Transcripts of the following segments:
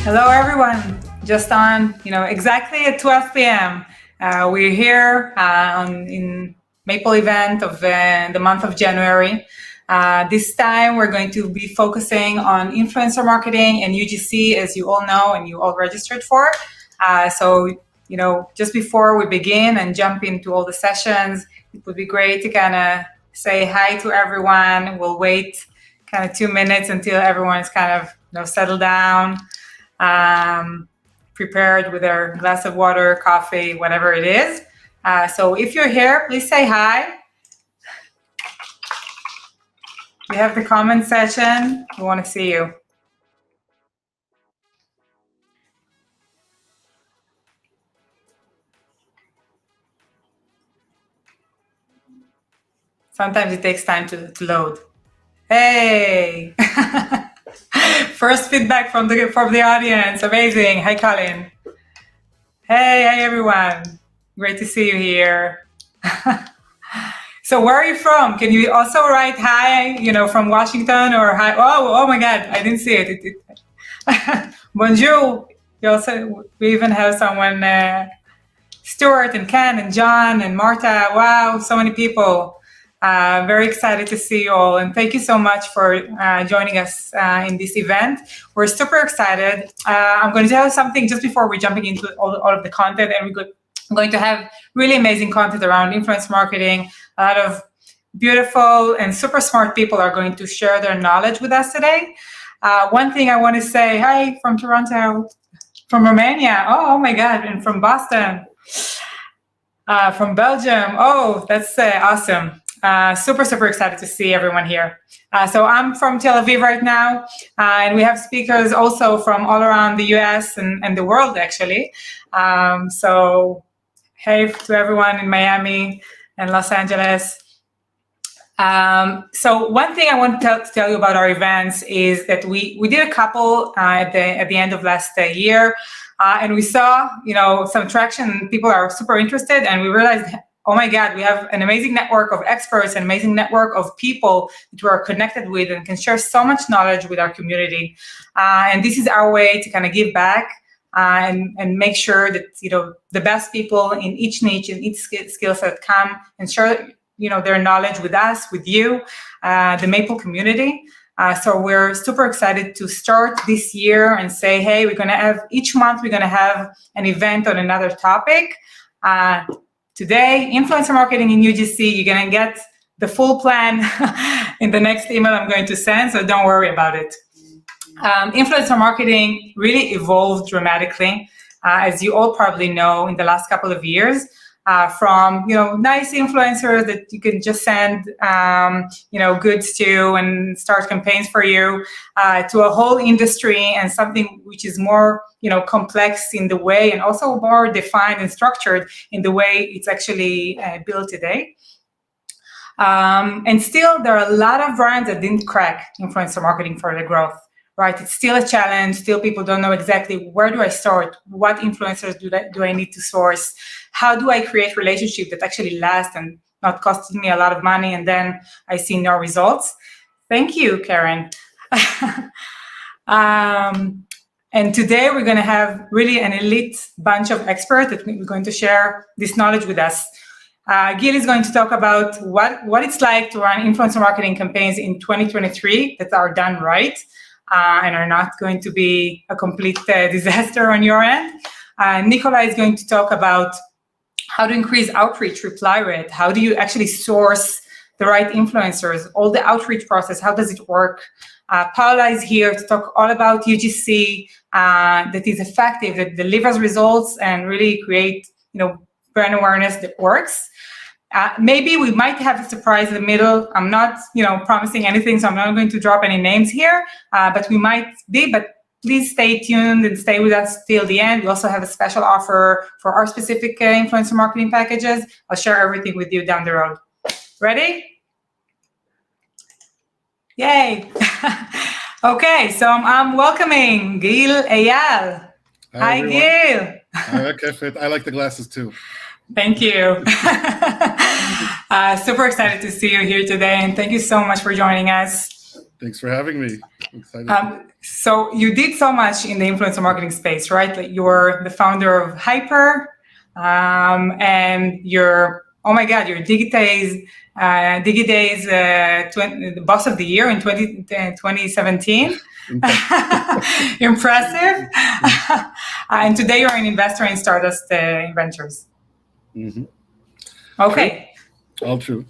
Hello, everyone. Just on, exactly at 12 p.m. We're here in Mayple event of the month of January. This time, we're going to be focusing on influencer marketing and UGC, as you all know and you all registered for. Just before we begin and jump into all the sessions, it would be great to kind of say hi to everyone. We'll wait kind of 2 minutes until everyone is kind of settled down. Prepared with their glass of water, coffee, whatever it is. So if you're here, please say hi. We have the comment section. We want to see you. Sometimes it takes time to load. Hey! First feedback from the audience. Amazing. Hi, Colin. Hey, everyone. Great to see you here. So where are you from? Can you also write hi, from Washington or hi? Oh my God, I didn't see it. Bonjour. We even have someone, Stuart and Ken and John and Marta. Wow, so many people. Very excited to see you all, and thank you so much for joining us in this event. We're super excited. I'm going to tell you something just before we're jumping into all of the content, and we're going to have really amazing content around influence marketing. A lot of beautiful and super smart people are going to share their knowledge with us today. One thing I want to say, hi from Toronto, from Romania, oh my God, and from Boston, from Belgium. Oh, that's awesome. Super excited to see everyone here. So I'm from Tel Aviv right now, and we have speakers also from all around the US and the world, actually. So hey to everyone in Miami and Los Angeles. So one thing I want to tell you about our events is that we did a couple at the end of last year, and we saw some traction. People are super interested, and we realized, oh my God, we have an amazing network of experts, an amazing network of people that we are connected with and can share so much knowledge with our community. And this is our way to kind of give back and make sure that the best people in each niche and each skill set come and share their knowledge with us, with you, the Mayple community. So we're super excited to start this year and say, hey, we're going to have each month we're going to have an event on another topic. Today, influencer marketing in UGC, you're going to get the full plan in the next email I'm going to send, so don't worry about it. Influencer marketing really evolved dramatically, as you all probably know, in the last couple of years, from nice influencers that you can just send goods to and start campaigns for you, to a whole industry and something which is more complex in the way and also more defined and structured in the way it's actually built today. And still, there are a lot of brands that didn't crack influencer marketing for the growth. Right, it's still a challenge. Still, people don't know exactly where do I start, what influencers do I need to source, how do I create relationships that actually last and not costing me a lot of money, and then I see no results. Thank you, Karen. And today we're going to have really an elite bunch of experts that we're going to share this knowledge with us. Gil is going to talk about what it's like to run influencer marketing campaigns in 2023 that are done right. And are not going to be a complete disaster on your end. Nikola is going to talk about how to increase outreach, reply rate. How do you actually source the right influencers? All the outreach process, how does it work? Paula is here to talk all about UGC that is effective, that delivers results and really create brand awareness that works. Maybe we might have a surprise in the middle. I'm not, promising anything, so I'm not going to drop any names here, but we might be. But please stay tuned and stay with us till the end. We also have a special offer for our specific influencer marketing packages. I'll share everything with you down the road. Ready? Yay! Okay, so I'm welcoming Gil Eyal. Hi, Gil. Hi, Rakefet. I like the glasses too. Thank you. Super excited to see you here today, and thank you so much for joining us. Thanks for having me. Excited. So you did so much in the influencer marketing space, right? Like you're the founder of Hyper, and you're, oh my God, you're DigiDays, the boss of the year in 2017. Impressive. And today you're an investor in Stardust Ventures. Mm-hmm. Okay. True. All true.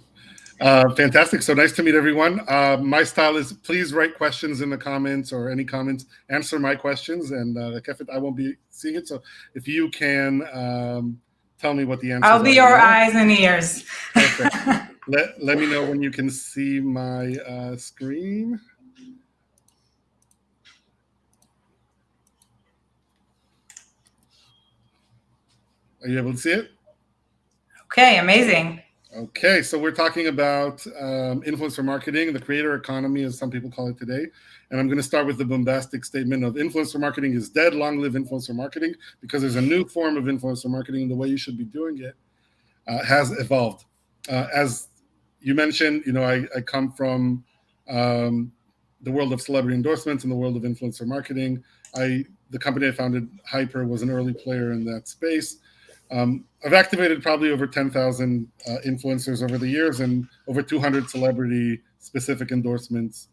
Fantastic. So nice to meet everyone. My style is please write questions in the comments or any comments. Answer my questions, and Rakefet, I won't be seeing it. So if you can tell me what the answers are. I'll be your eyes and ears. Perfect. Let me know when you can see my screen. Are you able to see it? Okay, amazing. Okay, so we're talking about influencer marketing, the creator economy, as some people call it today. And I'm going to start with the bombastic statement of influencer marketing is dead. Long live influencer marketing, because there's a new form of influencer marketing. The way you should be doing it has evolved. As you mentioned, I come from the world of celebrity endorsements and the world of influencer marketing. The company I founded, Hyper, was an early player in that space. I've activated probably over 10,000 influencers over the years and over 200 celebrity-specific endorsements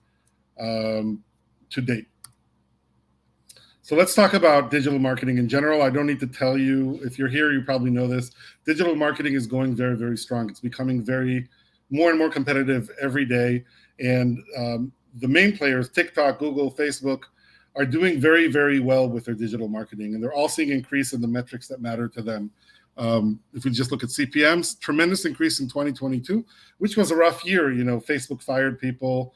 to date. So let's talk about digital marketing in general. I don't need to tell you. If you're here, you probably know this. Digital marketing is going very, very strong. It's becoming more and more competitive every day. And the main players, TikTok, Google, Facebook, are doing very, very well with their digital marketing. And they're all seeing increase in the metrics that matter to them. If we just look at CPMs, tremendous increase in 2022, which was a rough year. Facebook fired people.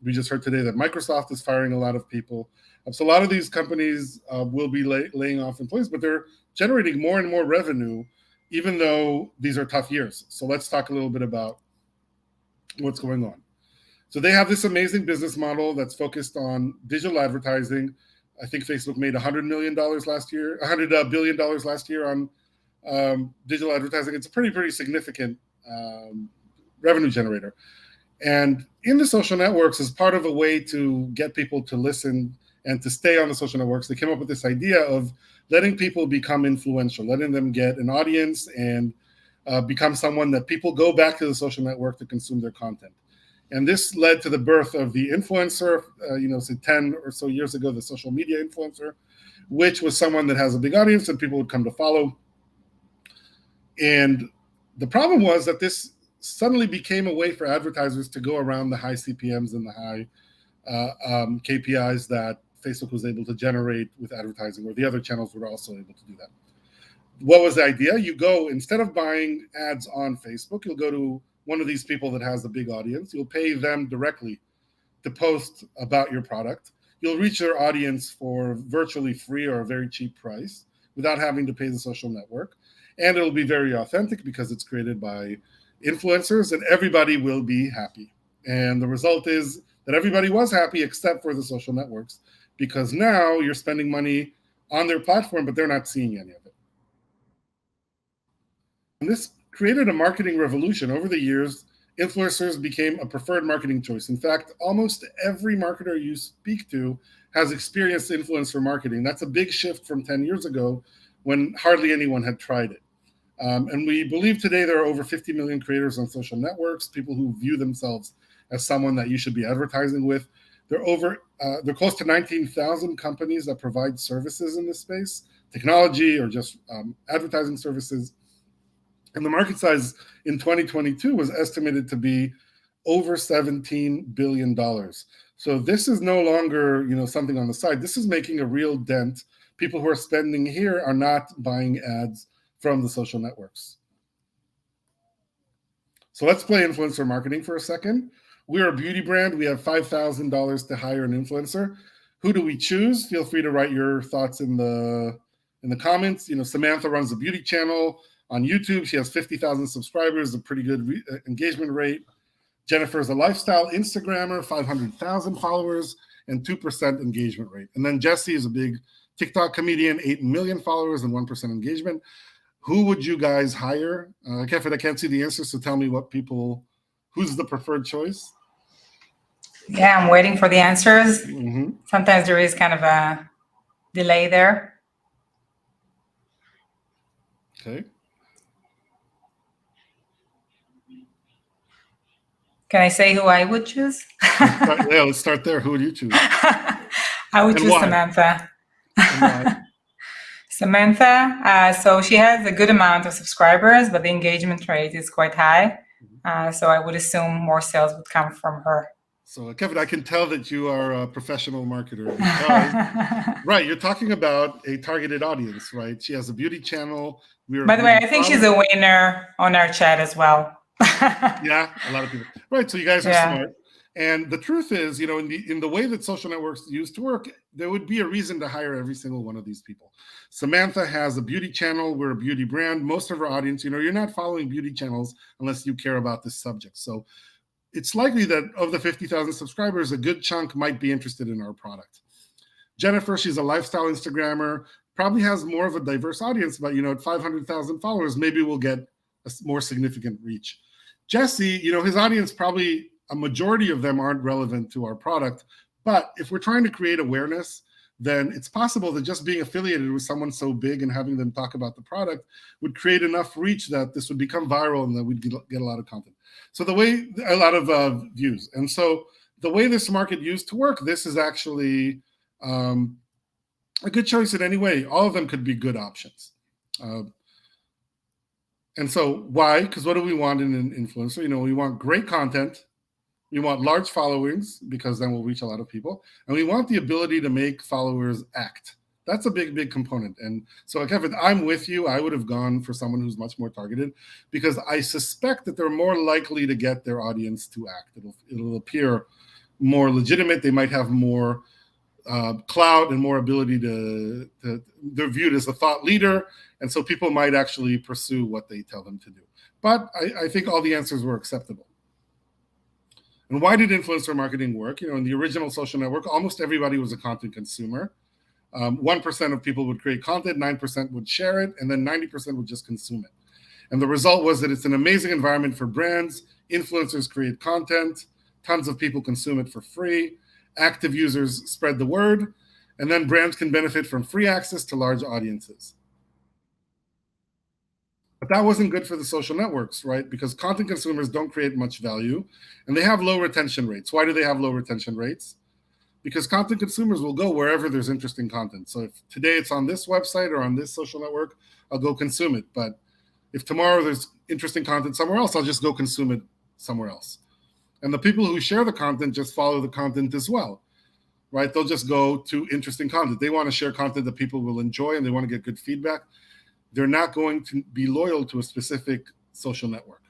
We just heard today that Microsoft is firing a lot of people. So a lot of these companies will be laying off employees, but they're generating more and more revenue, even though these are tough years. So let's talk a little bit about what's going on. So they have this amazing business model that's focused on digital advertising. I think Facebook made $100 billion last year on digital advertising. It's a pretty significant revenue generator. And in the social networks, as part of a way to get people to listen and to stay on the social networks, they came up with this idea of letting people become influential, letting them get an audience and become someone that people go back to the social network to consume their content. And this led to the birth of the influencer, say 10 or so years ago, the social media influencer, which was someone that has a big audience and people would come to follow. And the problem was that this suddenly became a way for advertisers to go around the high CPMs and the high KPIs that Facebook was able to generate with advertising, or the other channels were also able to do that. What was the idea? You go, instead of buying ads on Facebook, you'll go to one of these people that has a big audience. You'll pay them directly to post about your product. You'll reach their audience for virtually free or a very cheap price without having to pay the social network. And it'll be very authentic because it's created by influencers, and everybody will be happy. And the result is that everybody was happy except for the social networks, because now you're spending money on their platform, but they're not seeing any of it. And this created a marketing revolution. Over the years, influencers became a preferred marketing choice. In fact, almost every marketer you speak to has experienced influencer marketing. That's a big shift from 10 years ago when hardly anyone had tried it. And we believe today there are over 50 million creators on social networks, people who view themselves as someone that you should be advertising with. They're close to 19,000 companies that provide services in this space, technology or just advertising services. And the market size in 2022 was estimated to be over $17 billion. So this is no longer, something on the side. This is making a real dent. People who are spending here are not buying ads from the social networks. So let's play influencer marketing for a second. We're a beauty brand. We have $5,000 to hire an influencer. Who do we choose? Feel free to write your thoughts in the comments. Samantha runs a beauty channel on YouTube. She has 50,000 subscribers, a pretty good engagement rate. Jennifer is a lifestyle Instagrammer, 500,000 followers, and 2% engagement rate. And then Jesse is a big TikTok comedian, 8 million followers and 1% engagement. Who would you guys hire? Rakefet, I can't see the answers, so tell me who's the preferred choice? Yeah, I'm waiting for the answers. Mm-hmm. Sometimes there is kind of a delay there. Okay. Can I say who I would choose? Let's start there. Who would you choose? I would And choose why? Samantha. And why? Samantha, so she has a good amount of subscribers, but the engagement rate is quite high. So I would assume more sales would come from her. So, Kevin, I can tell that you are a professional marketer because, right, you're talking about a targeted audience, right? She has a beauty channel. By the way, I think she's a winner on our chat as well. Yeah, a lot of people. Right, so you guys are smart. And the truth is, in the way that social networks used to work, there would be a reason to hire every single one of these people. Samantha has a beauty channel. We're a beauty brand. Most of our audience, you're not following beauty channels unless you care about this subject. So it's likely that of the 50,000 subscribers, a good chunk might be interested in our product. Jennifer, she's a lifestyle Instagrammer, probably has more of a diverse audience, but at 500,000 followers, maybe we'll get a more significant reach. Jesse, his audience, probably a majority of them aren't relevant to our product, but if we're trying to create awareness, then it's possible that just being affiliated with someone so big and having them talk about the product would create enough reach that this would become viral and that we'd get a lot of content. So a lot of views. And so the way this market used to work, this is actually a good choice in any way. All of them could be good options. And so why? Because what do we want in an influencer? We want great content. We want large followings because then we'll reach a lot of people. And we want the ability to make followers act. That's a big, big component. And so, Kevin, I'm with you. I would have gone for someone who's much more targeted because I suspect that they're more likely to get their audience to act. It'll appear more legitimate. They might have more clout and more ability to they're viewed as a thought leader. And so people might actually pursue what they tell them to do. But I think all the answers were acceptable. And why did influencer marketing work? In the original social network, almost everybody was a content consumer. 1% of people would create content, 9% would share it, and then 90% would just consume it. And the result was that it's an amazing environment for brands. Influencers create content. Tons of people consume it for free. Active users spread the word. And then brands can benefit from free access to large audiences. But that wasn't good for the social networks, right? Because content consumers don't create much value, and they have low retention rates. Why do they have low retention rates? Because content consumers will go wherever there's interesting content. So if today it's on this website or on this social network, I'll go consume it. But if tomorrow there's interesting content somewhere else, I'll just go consume it somewhere else. And the people who share the content just follow the content as well, right? They'll just go to interesting content. They want to share content that people will enjoy and they want to get good feedback. They're not going to be loyal to a specific social network.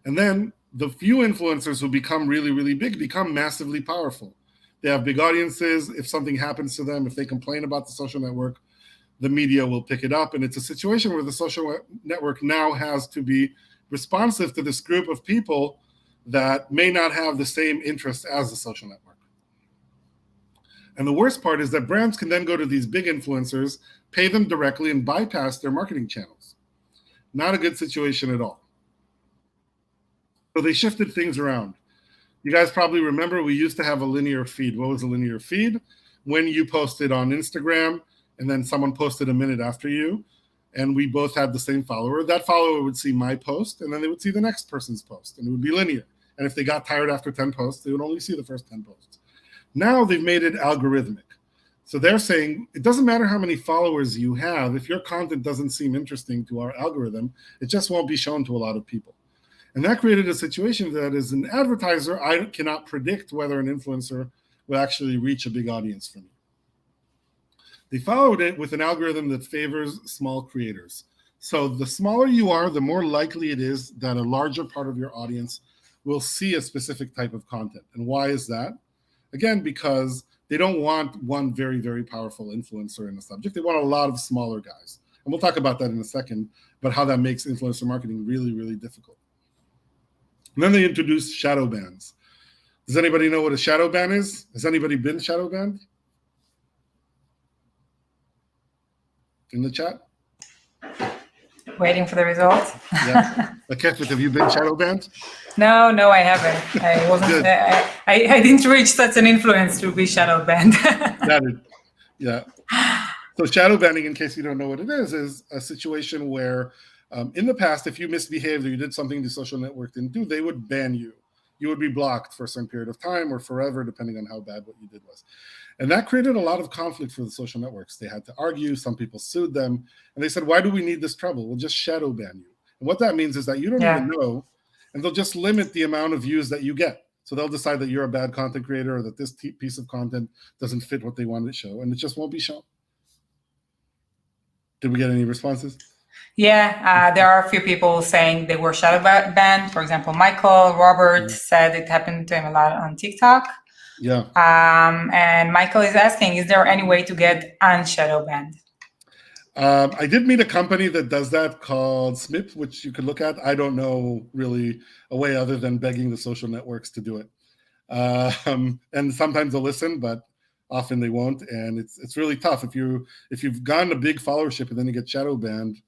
And then the few influencers who become really, really big become massively powerful. They have big audiences. If something happens to them, if they complain about the social network, the media will pick it up. And it's a situation where the social network now has to be responsive to this group of people that may not have the same interest as the social network. And the worst part is that brands can then go to these big influencers, pay them directly, and bypass their marketing channels. Not a good situation at all. So they shifted things around. You guys probably remember we used to have a linear feed. What was a linear feed? When you posted on Instagram and then someone posted a minute after you, and we both had the same follower, that follower would see my post, and then they would see the next person's post, and it would be linear. And if they got tired after 10 posts, they would only see the first 10 posts. Now they've made it algorithmic. So they're saying it doesn't matter how many followers you have. If your content doesn't seem interesting to our algorithm, it just won't be shown to a lot of people. And that created a situation that as an advertiser, I cannot predict whether an influencer will actually reach a big audience for me. They followed it with an algorithm that favors small creators. So the smaller you are, the more likely it is that a larger part of your audience will see a specific type of content. And why is that? Again, because they don't want one very, very powerful influencer in a subject. They want a lot of smaller guys. And we'll talk about that in a second, but how that makes influencer marketing really, really difficult. And then they introduced shadow bans. Does anybody know what a shadow ban is? Has anybody been shadow banned? In the chat? Waiting for the results. Yeah. Rakefet, have you been shadow banned? No, I haven't. I wasn't. I didn't reach such an influence to be shadow banned. Got it. Yeah. So shadow banning, in case you don't know what it is a situation where in the past, if you misbehaved or you did something the social network didn't do, they would ban you. You would be blocked for a certain period of time or forever, depending on how bad what you did was. And that created a lot of conflict for the social networks. They had to argue. Some people sued them. And they said, why do we need this trouble? We'll just shadow ban you. And what that means is that you don't even know, and they'll just limit the amount of views that you get. So they'll decide that you're a bad content creator or that this piece of content doesn't fit what they wanted to show, and it just won't be shown. Did we get any responses? Yeah, there are a few people saying they were shadow banned. For example, Robert said it happened to him a lot on TikTok. Yeah. And Michael is asking, is there any way to get unshadow banned? I did meet a company that does that called SMIP, which you could look at. I don't know really a way other than begging the social networks to do it. And sometimes they'll listen, but often they won't. And it's really tough. If you've gotten a big followership and then you get shadow banned,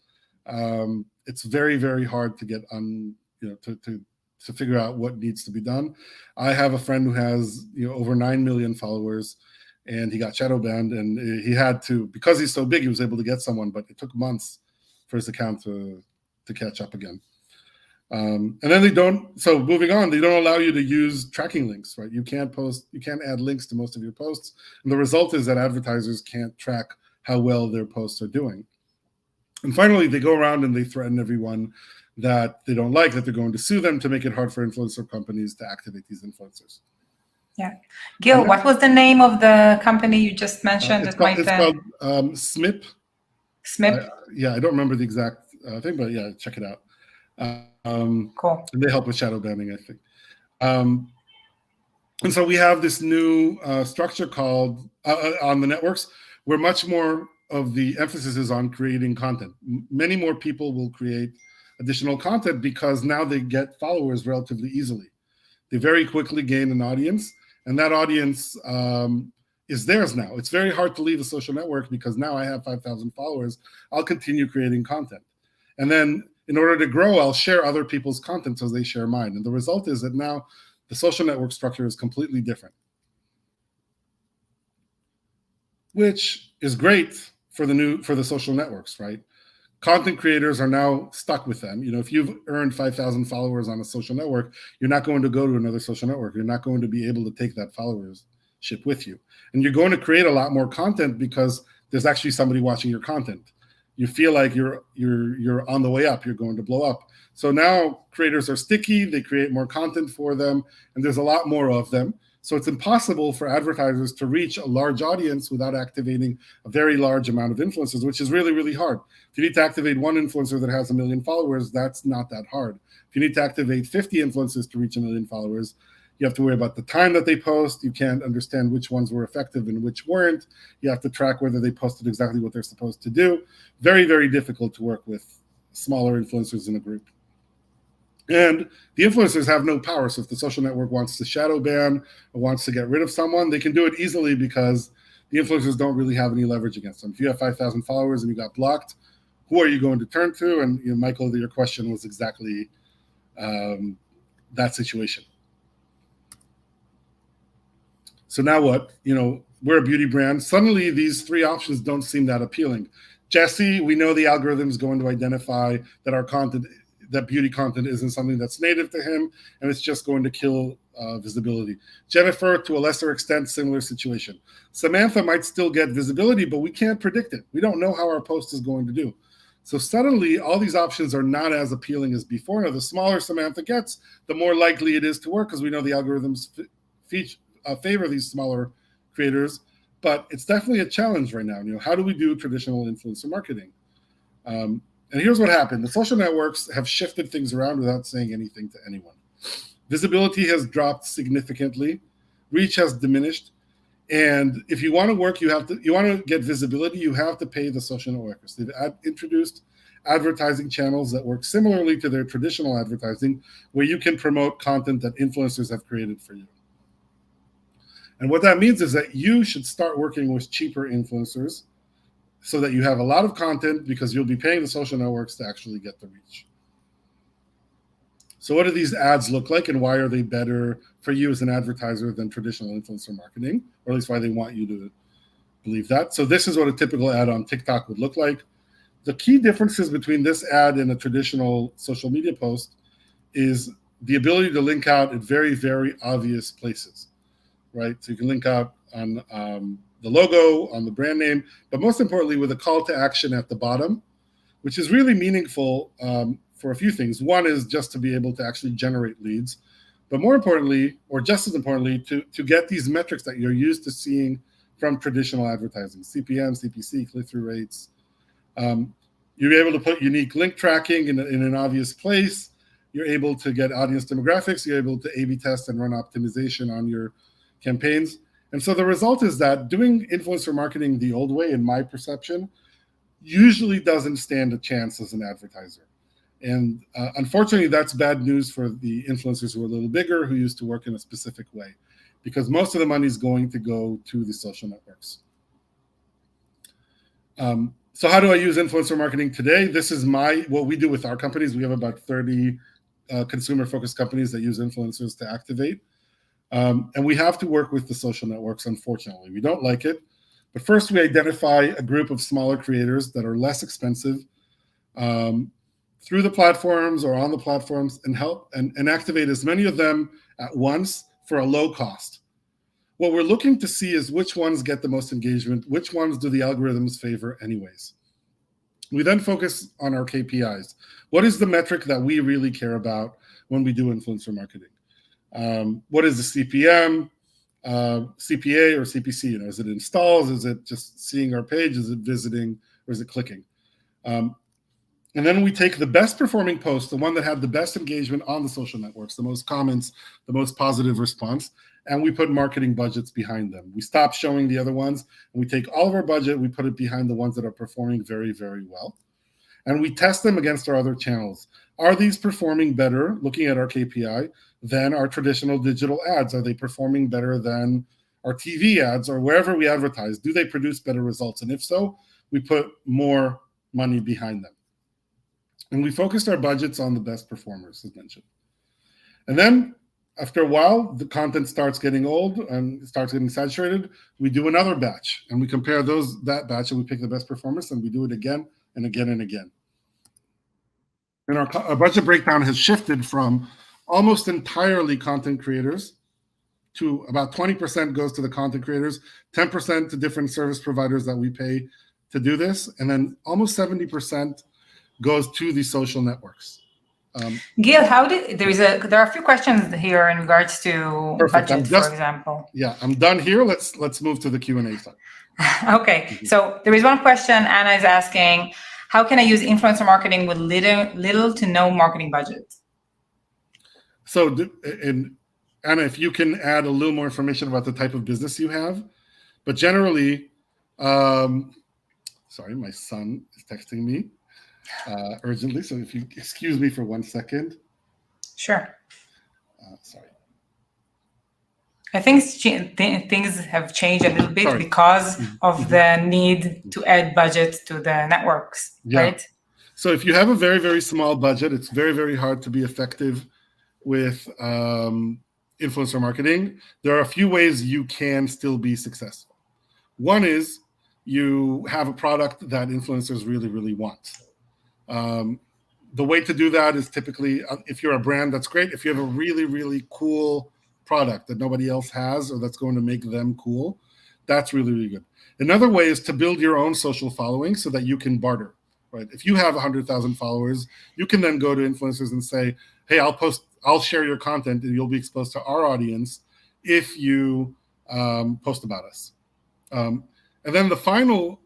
it's very, very hard to get to figure out what needs to be done. I have a friend who has over 9 million followers, and he got shadow banned, and he had to, because he's so big, he was able to get someone, but it took months for his account to catch up again. And then so moving on, they don't allow you to use tracking links, right? You can't add links to most of your posts. And the result is that advertisers can't track how well their posts are doing. And finally, they go around and they threaten everyone that they don't like, that they're going to sue them to make it hard for influencer companies to activate these influencers. Yeah. Gil, what was the name of the company you just mentioned? It's called SMIP. SMIP? I don't remember the exact thing, but yeah, check it out. Cool. And they help with shadow banning, I think. And so we have this new structure called on the networks, where much more of the emphasis is on creating content. Many more people will create additional content because now they get followers relatively easily. They very quickly gain an audience, and that audience is theirs now. It's very hard to leave a social network because now I have 5,000 followers. I'll continue creating content. And then in order to grow, I'll share other people's content as they share mine. And the result is that now the social network structure is completely different, which is great for the social networks, right? Content creators are now stuck with them. If you've earned 5,000 followers on a social network, you're not going to go to another social network. You're not going to be able to take that followership with you. And you're going to create a lot more content because there's actually somebody watching your content. You feel like you're on the way up, you're going to blow up. So now creators are sticky, they create more content for them, and there's a lot more of them. So it's impossible for advertisers to reach a large audience without activating a very large amount of influencers, which is really, really hard. If you need to activate one influencer that has 1 million followers, that's not that hard. If you need to activate 50 influencers to reach 1 million followers, you have to worry about the time that they post. You can't understand which ones were effective and which weren't. You have to track whether they posted exactly what they're supposed to do. Very, very difficult to work with smaller influencers in a group. And the influencers have no power. So if the social network wants to shadow ban or wants to get rid of someone, they can do it easily because the influencers don't really have any leverage against them. If you have 5,000 followers and you got blocked, who are you going to turn to? And Michael, your question was exactly that situation. So now what? We're a beauty brand. Suddenly, these three options don't seem that appealing. Jesse, we know the algorithm is going to identify that our content, that beauty content, isn't something that's native to him, and it's just going to kill visibility. Jennifer, to a lesser extent, similar situation. Samantha might still get visibility, but we can't predict it. We don't know how our post is going to do. So suddenly, all these options are not as appealing as before. Now, the smaller Samantha gets, the more likely it is to work because we know the algorithms favor these smaller creators, but it's definitely a challenge right now. How do we do traditional influencer marketing? And here's what happened. The social networks have shifted things around without saying anything to anyone. Visibility has dropped significantly. Reach has diminished. And if you want to work, you want to get visibility, you have to pay the social networks. They've introduced advertising channels that work similarly to their traditional advertising, where you can promote content that influencers have created for you. And what that means is that you should start working with cheaper influencers so that you have a lot of content because you'll be paying the social networks to actually get the reach. So what do these ads look like, and why are they better for you as an advertiser than traditional influencer marketing, or at least why they want you to believe that? So this is what a typical ad on TikTok would look like. The key differences between this ad and a traditional social media post is the ability to link out at very, very obvious places, right? So you can link out on the logo, on the brand name, but most importantly with a call to action at the bottom, which is really meaningful for a few things. One is just to be able to actually generate leads, but more importantly, or just as importantly, to get these metrics that you're used to seeing from traditional advertising, CPM, CPC, click-through rates. You're able to put unique link tracking in an obvious place. You're able to get audience demographics. You're able to A/B test and run optimization on your campaigns. And so the result is that doing influencer marketing the old way, in my perception, usually doesn't stand a chance as an advertiser. And unfortunately, that's bad news for the influencers who are a little bigger, who used to work in a specific way, because most of the money is going to go to the social networks. So how do I use influencer marketing today? This is what we do with our companies. We have about 30 consumer-focused companies that use influencers to activate. And we have to work with the social networks, unfortunately. We don't like it. But first, we identify a group of smaller creators that are less expensive through the platforms or on the platforms, and help and activate as many of them at once for a low cost. What we're looking to see is which ones get the most engagement, which ones do the algorithms favor anyways. We then focus on our KPIs. What is the metric that we really care about when we do influencer marketing? What is the CPM, CPA, or CPC? Is it installs? Is it just seeing our page? Is it visiting? Or is it clicking? And then we take the best performing post, the one that had the best engagement on the social networks, the most comments, the most positive response, and we put marketing budgets behind them. We stop showing the other ones, and we take all of our budget, we put it behind the ones that are performing very, very well. And we test them against our other channels. Are these performing better, looking at our KPI, than our traditional digital ads? Are they performing better than our TV ads or wherever we advertise? Do they produce better results? And if so, we put more money behind them. And we focused our budgets on the best performers, as mentioned. And then after a while, the content starts getting old and starts getting saturated. We do another batch, and we compare that batch, and we pick the best performers, and we do it again and again and again. And our budget breakdown has shifted from almost entirely content creators to about 20% goes to the content creators, 10% to different service providers that we pay to do this, and then almost 70% goes to the social networks. Gil, there are a few questions here in regards to budget, for example. Yeah, I'm done here. Let's move to the Q&A side. Okay, so there is one question. Anna is asking, how can I use influencer marketing with little to no marketing budget? So, and Anna, if you can add a little more information about the type of business you have, but generally, sorry, my son is texting me urgently, so if you excuse me for 1 second. Sure. Sorry. I think things have changed a little bit because of the need to add budget to the networks, right? So if you have a very, very small budget, it's very, very hard to be effective with influencer marketing. There are a few ways you can still be successful. One is you have a product that influencers really, really want. The way to do that is typically, if you're a brand, that's great. If you have a really, really cool product that nobody else has or that's going to make them cool, that's really, really good. Another way is to build your own social following so that you can barter, right? If you have 100,000 followers, you can then go to influencers and say, hey, I'll share your content and you'll be exposed to our audience if you post about us. And then the final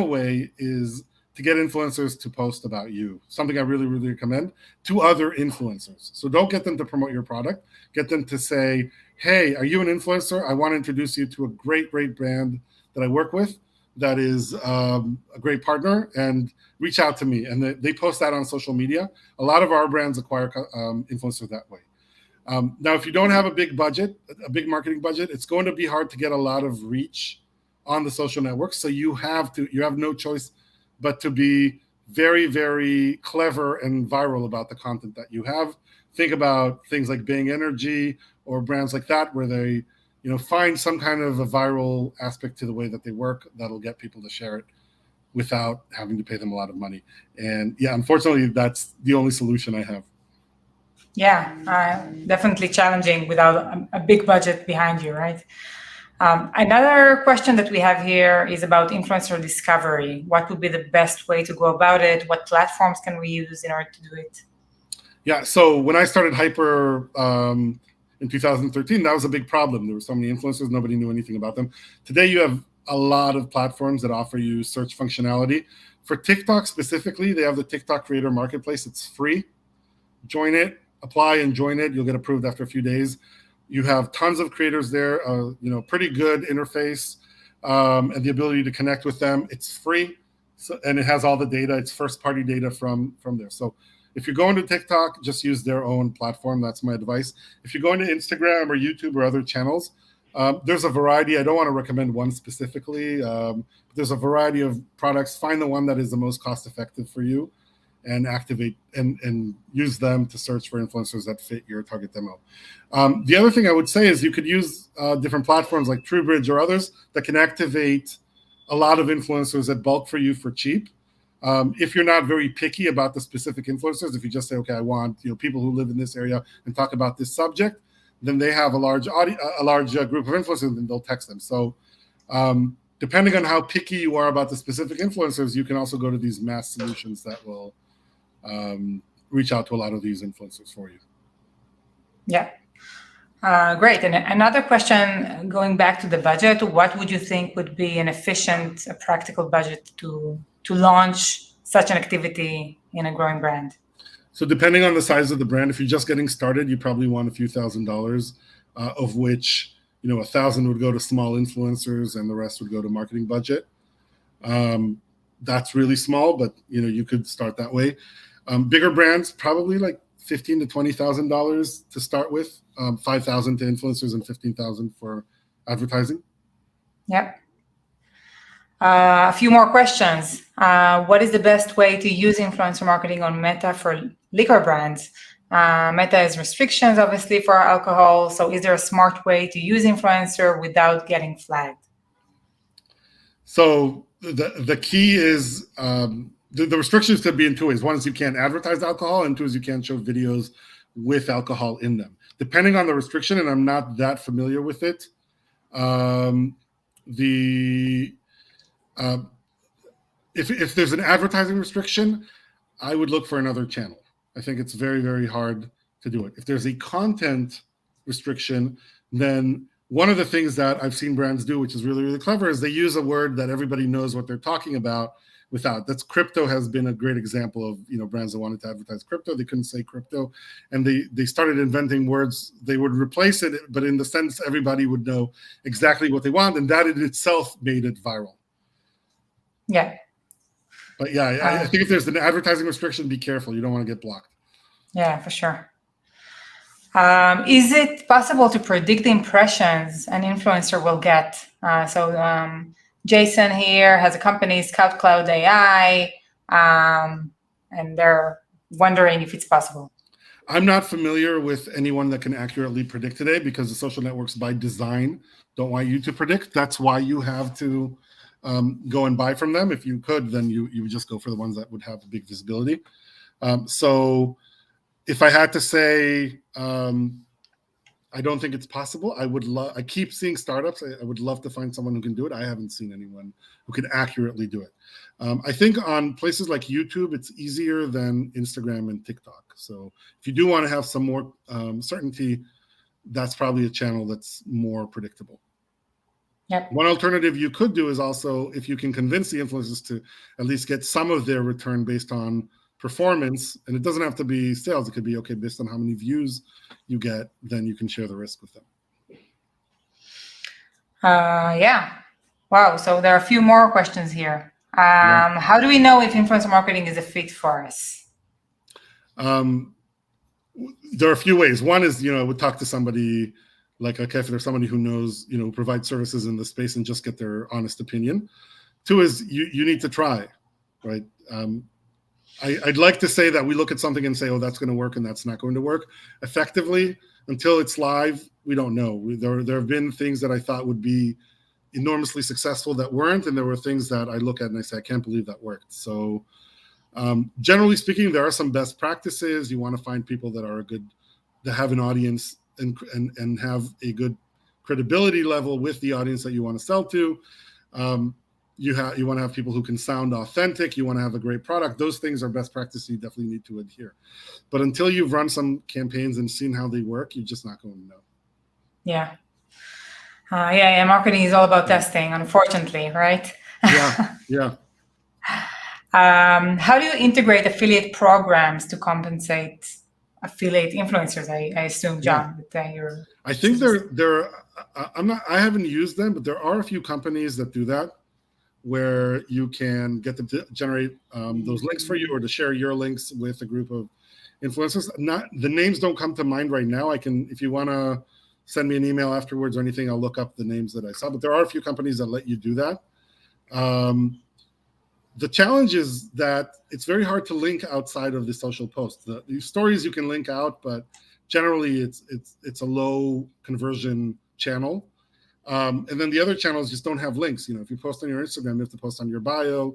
way is to get influencers to post about you, something I really, really recommend, to other influencers. So don't get them to promote your product. Get them to say, hey, are you an influencer? I want to introduce you to a great, great brand that I work with that is a great partner, and reach out to me. And they post that on social media. A lot of our brands acquire influencers that way. Now, if you don't have a big budget, a big marketing budget, it's going to be hard to get a lot of reach on the social networks. So you have no choice but to be very, very clever and viral about the content that you have. Think about things like Bing Energy or brands like that, where they, find some kind of a viral aspect to the way that they work that'll get people to share it without having to pay them a lot of money. And yeah, unfortunately, that's the only solution I have. Yeah, definitely challenging without a big budget behind you, right? Another question that we have here is about influencer discovery. What would be the best way to go about it? What platforms can we use in order to do it? Yeah, so when I started Hyper in 2013, that was a big problem. There were so many influencers, nobody knew anything about them. Today, you have a lot of platforms that offer you search functionality. For TikTok specifically, they have the TikTok Creator Marketplace. It's free. Join it, apply and join it. You'll get approved after a few days. You have tons of creators there, pretty good interface and the ability to connect with them. It's free, and it has all the data. It's first-party data from there. So if you're going to TikTok, just use their own platform. That's my advice. If you're going to Instagram or YouTube or other channels, there's a variety. I don't want to recommend one specifically. But there's a variety of products. Find the one that is the most cost-effective for you, and activate and use them to search for influencers that fit your target demo. The other thing I would say is you could use different platforms like TrueBridge or others that can activate a lot of influencers at bulk for you for cheap. If you're not very picky about the specific influencers, if you just say, okay, I want people who live in this area and talk about this subject, then they have a large group of influencers, and they'll text them. So depending on how picky you are about the specific influencers, you can also go to these mass solutions that will reach out to a lot of these influencers for you. Yeah. Great. And another question, going back to the budget, what would you think would be an efficient, practical budget to launch such an activity in a growing brand? So depending on the size of the brand, if you're just getting started, you probably want a few $1,000s, of which, $1,000 would go to small influencers and the rest would go to marketing budget. That's really small, but you could start that way. Bigger brands, probably like $15,000 to $20,000 to start with, $5,000 to influencers and $15,000 for advertising. Yep. A few more questions. What is the best way to use influencer marketing on Meta for liquor brands? Meta has restrictions, obviously, for alcohol. So is there a smart way to use influencer without getting flagged? So the key is the restrictions could be in two ways. One is you can't advertise alcohol, and two is you can't show videos with alcohol in them. Depending on the restriction, and I'm not that familiar with it, if there's an advertising restriction, I would look for another channel. I think it's very, very hard to do it. If there's a content restriction, then one of the things that I've seen brands do, which is really, really clever, is they use a word that everybody knows what they're talking about without. That's crypto has been a great example of, brands that wanted to advertise crypto. They couldn't say crypto, and they started inventing words. They would replace it, but in the sense everybody would know exactly what they want, and that in itself made it viral. Yeah. But yeah, I think if there's an advertising restriction, be careful. You don't want to get blocked. Yeah, for sure. Is it possible to predict the impressions an influencer will get? So Jason here has a company, Scout Cloud AI, and they're wondering if it's possible. I'm not familiar with anyone that can accurately predict today, because the social networks by design don't want you to predict. That's why you have to go and buy from them. If you could, then you would just go for the ones that would have big visibility. So if I had to say, I don't think it's possible. I keep seeing startups. I would love to find someone who can do it. I haven't seen anyone who can accurately do it. I think on places like YouTube, it's easier than Instagram and TikTok. So if you do want to have some more certainty, that's probably a channel that's more predictable. Yep. One alternative you could do is also, if you can convince the influencers to at least get some of their return based on performance, and it doesn't have to be sales, it could be, okay, based on how many views you get, then you can share the risk with them. Yeah. Wow. So there are a few more questions here. How do we know if influencer marketing is a fit for us? There are a few ways. One is, I would talk to somebody like Rakefet or somebody who knows, provides services in the space and just get their honest opinion. 2 is you need to try, right? I'd like to say that we look at something and say, oh, that's going to work and that's not going to work effectively. Until it's live, we don't know. There have been things that I thought would be enormously successful that weren't, and there were things that I look at and I say, I can't believe that worked. So generally speaking, there are some best practices. You want to find people that are that have an audience and have a good credibility level with the audience that you want to sell to. You want to have people who can sound authentic. You want to have a great product. Those things are best practices. You definitely need to adhere. But until you've run some campaigns and seen how they work, you're just not going to know. Yeah. Marketing is all about testing, unfortunately, right? Yeah. How do you integrate affiliate programs to compensate affiliate influencers? I assume, John. I think I haven't used them, but there are a few companies that do that, where you can get them to generate those links for you or to share your links with a group of influencers. The names don't come to mind right now. If you want to send me an email afterwards or anything, I'll look up the names that I saw. But there are a few companies that let you do that. The challenge is that it's very hard to link outside of the social posts. The stories you can link out, but generally it's a low conversion channel. And then the other channels just don't have links. If you post on your Instagram, you have to post on your bio.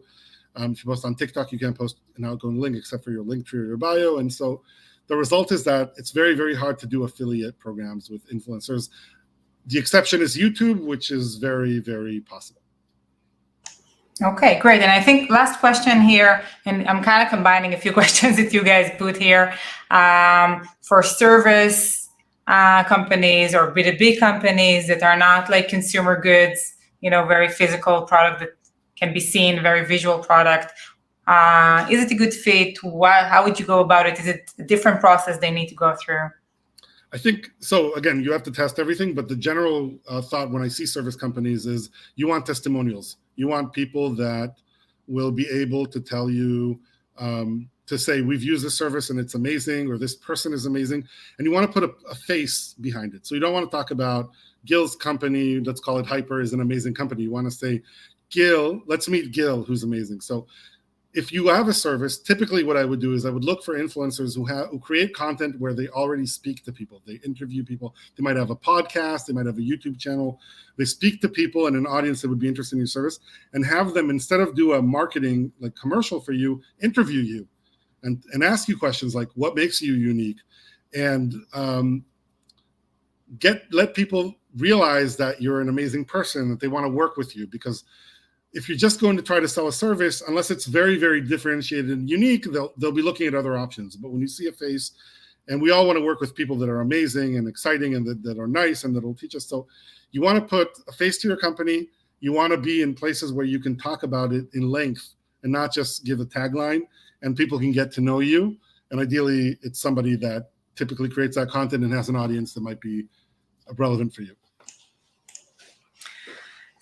If you post on TikTok, you can't post an outgoing link except for your link tree or your bio. And so the result is that it's very, very hard to do affiliate programs with influencers. The exception is YouTube, which is very, very possible. Okay, great. And I think last question here, and I'm kind of combining a few questions that you guys put here, for service companies or B2B companies that are not like consumer goods, very physical product that can be seen, very visual product. Is it a good fit? How would you go about it? Is it a different process they need to go through? I think so. Again, you have to test everything, but the general thought when I see service companies is you want testimonials. You want people that will be able to tell you, to say, we've used this service and it's amazing, or this person is amazing. And you want to put a face behind it. So you don't want to talk about Gil's company, let's call it Hyper, is an amazing company. You want to say, Gil, let's meet Gil, who's amazing. So if you have a service, typically what I would do is I would look for influencers who create content where they already speak to people. They interview people. They might have a podcast. They might have a YouTube channel. They speak to people and an audience that would be interested in your service, and have them, instead of do a marketing like commercial for you, interview you and ask you questions like, what makes you unique? And let people realize that you're an amazing person, that they want to work with you. Because if you're just going to try to sell a service, unless it's very, very differentiated and unique, they'll be looking at other options. But when you see a face, and we all want to work with people that are amazing and exciting and that are nice and that will teach us. So you want to put a face to your company. You want to be in places where you can talk about it in length and not just give a tagline, and people can get to know you. And ideally, it's somebody that typically creates that content and has an audience that might be relevant for you.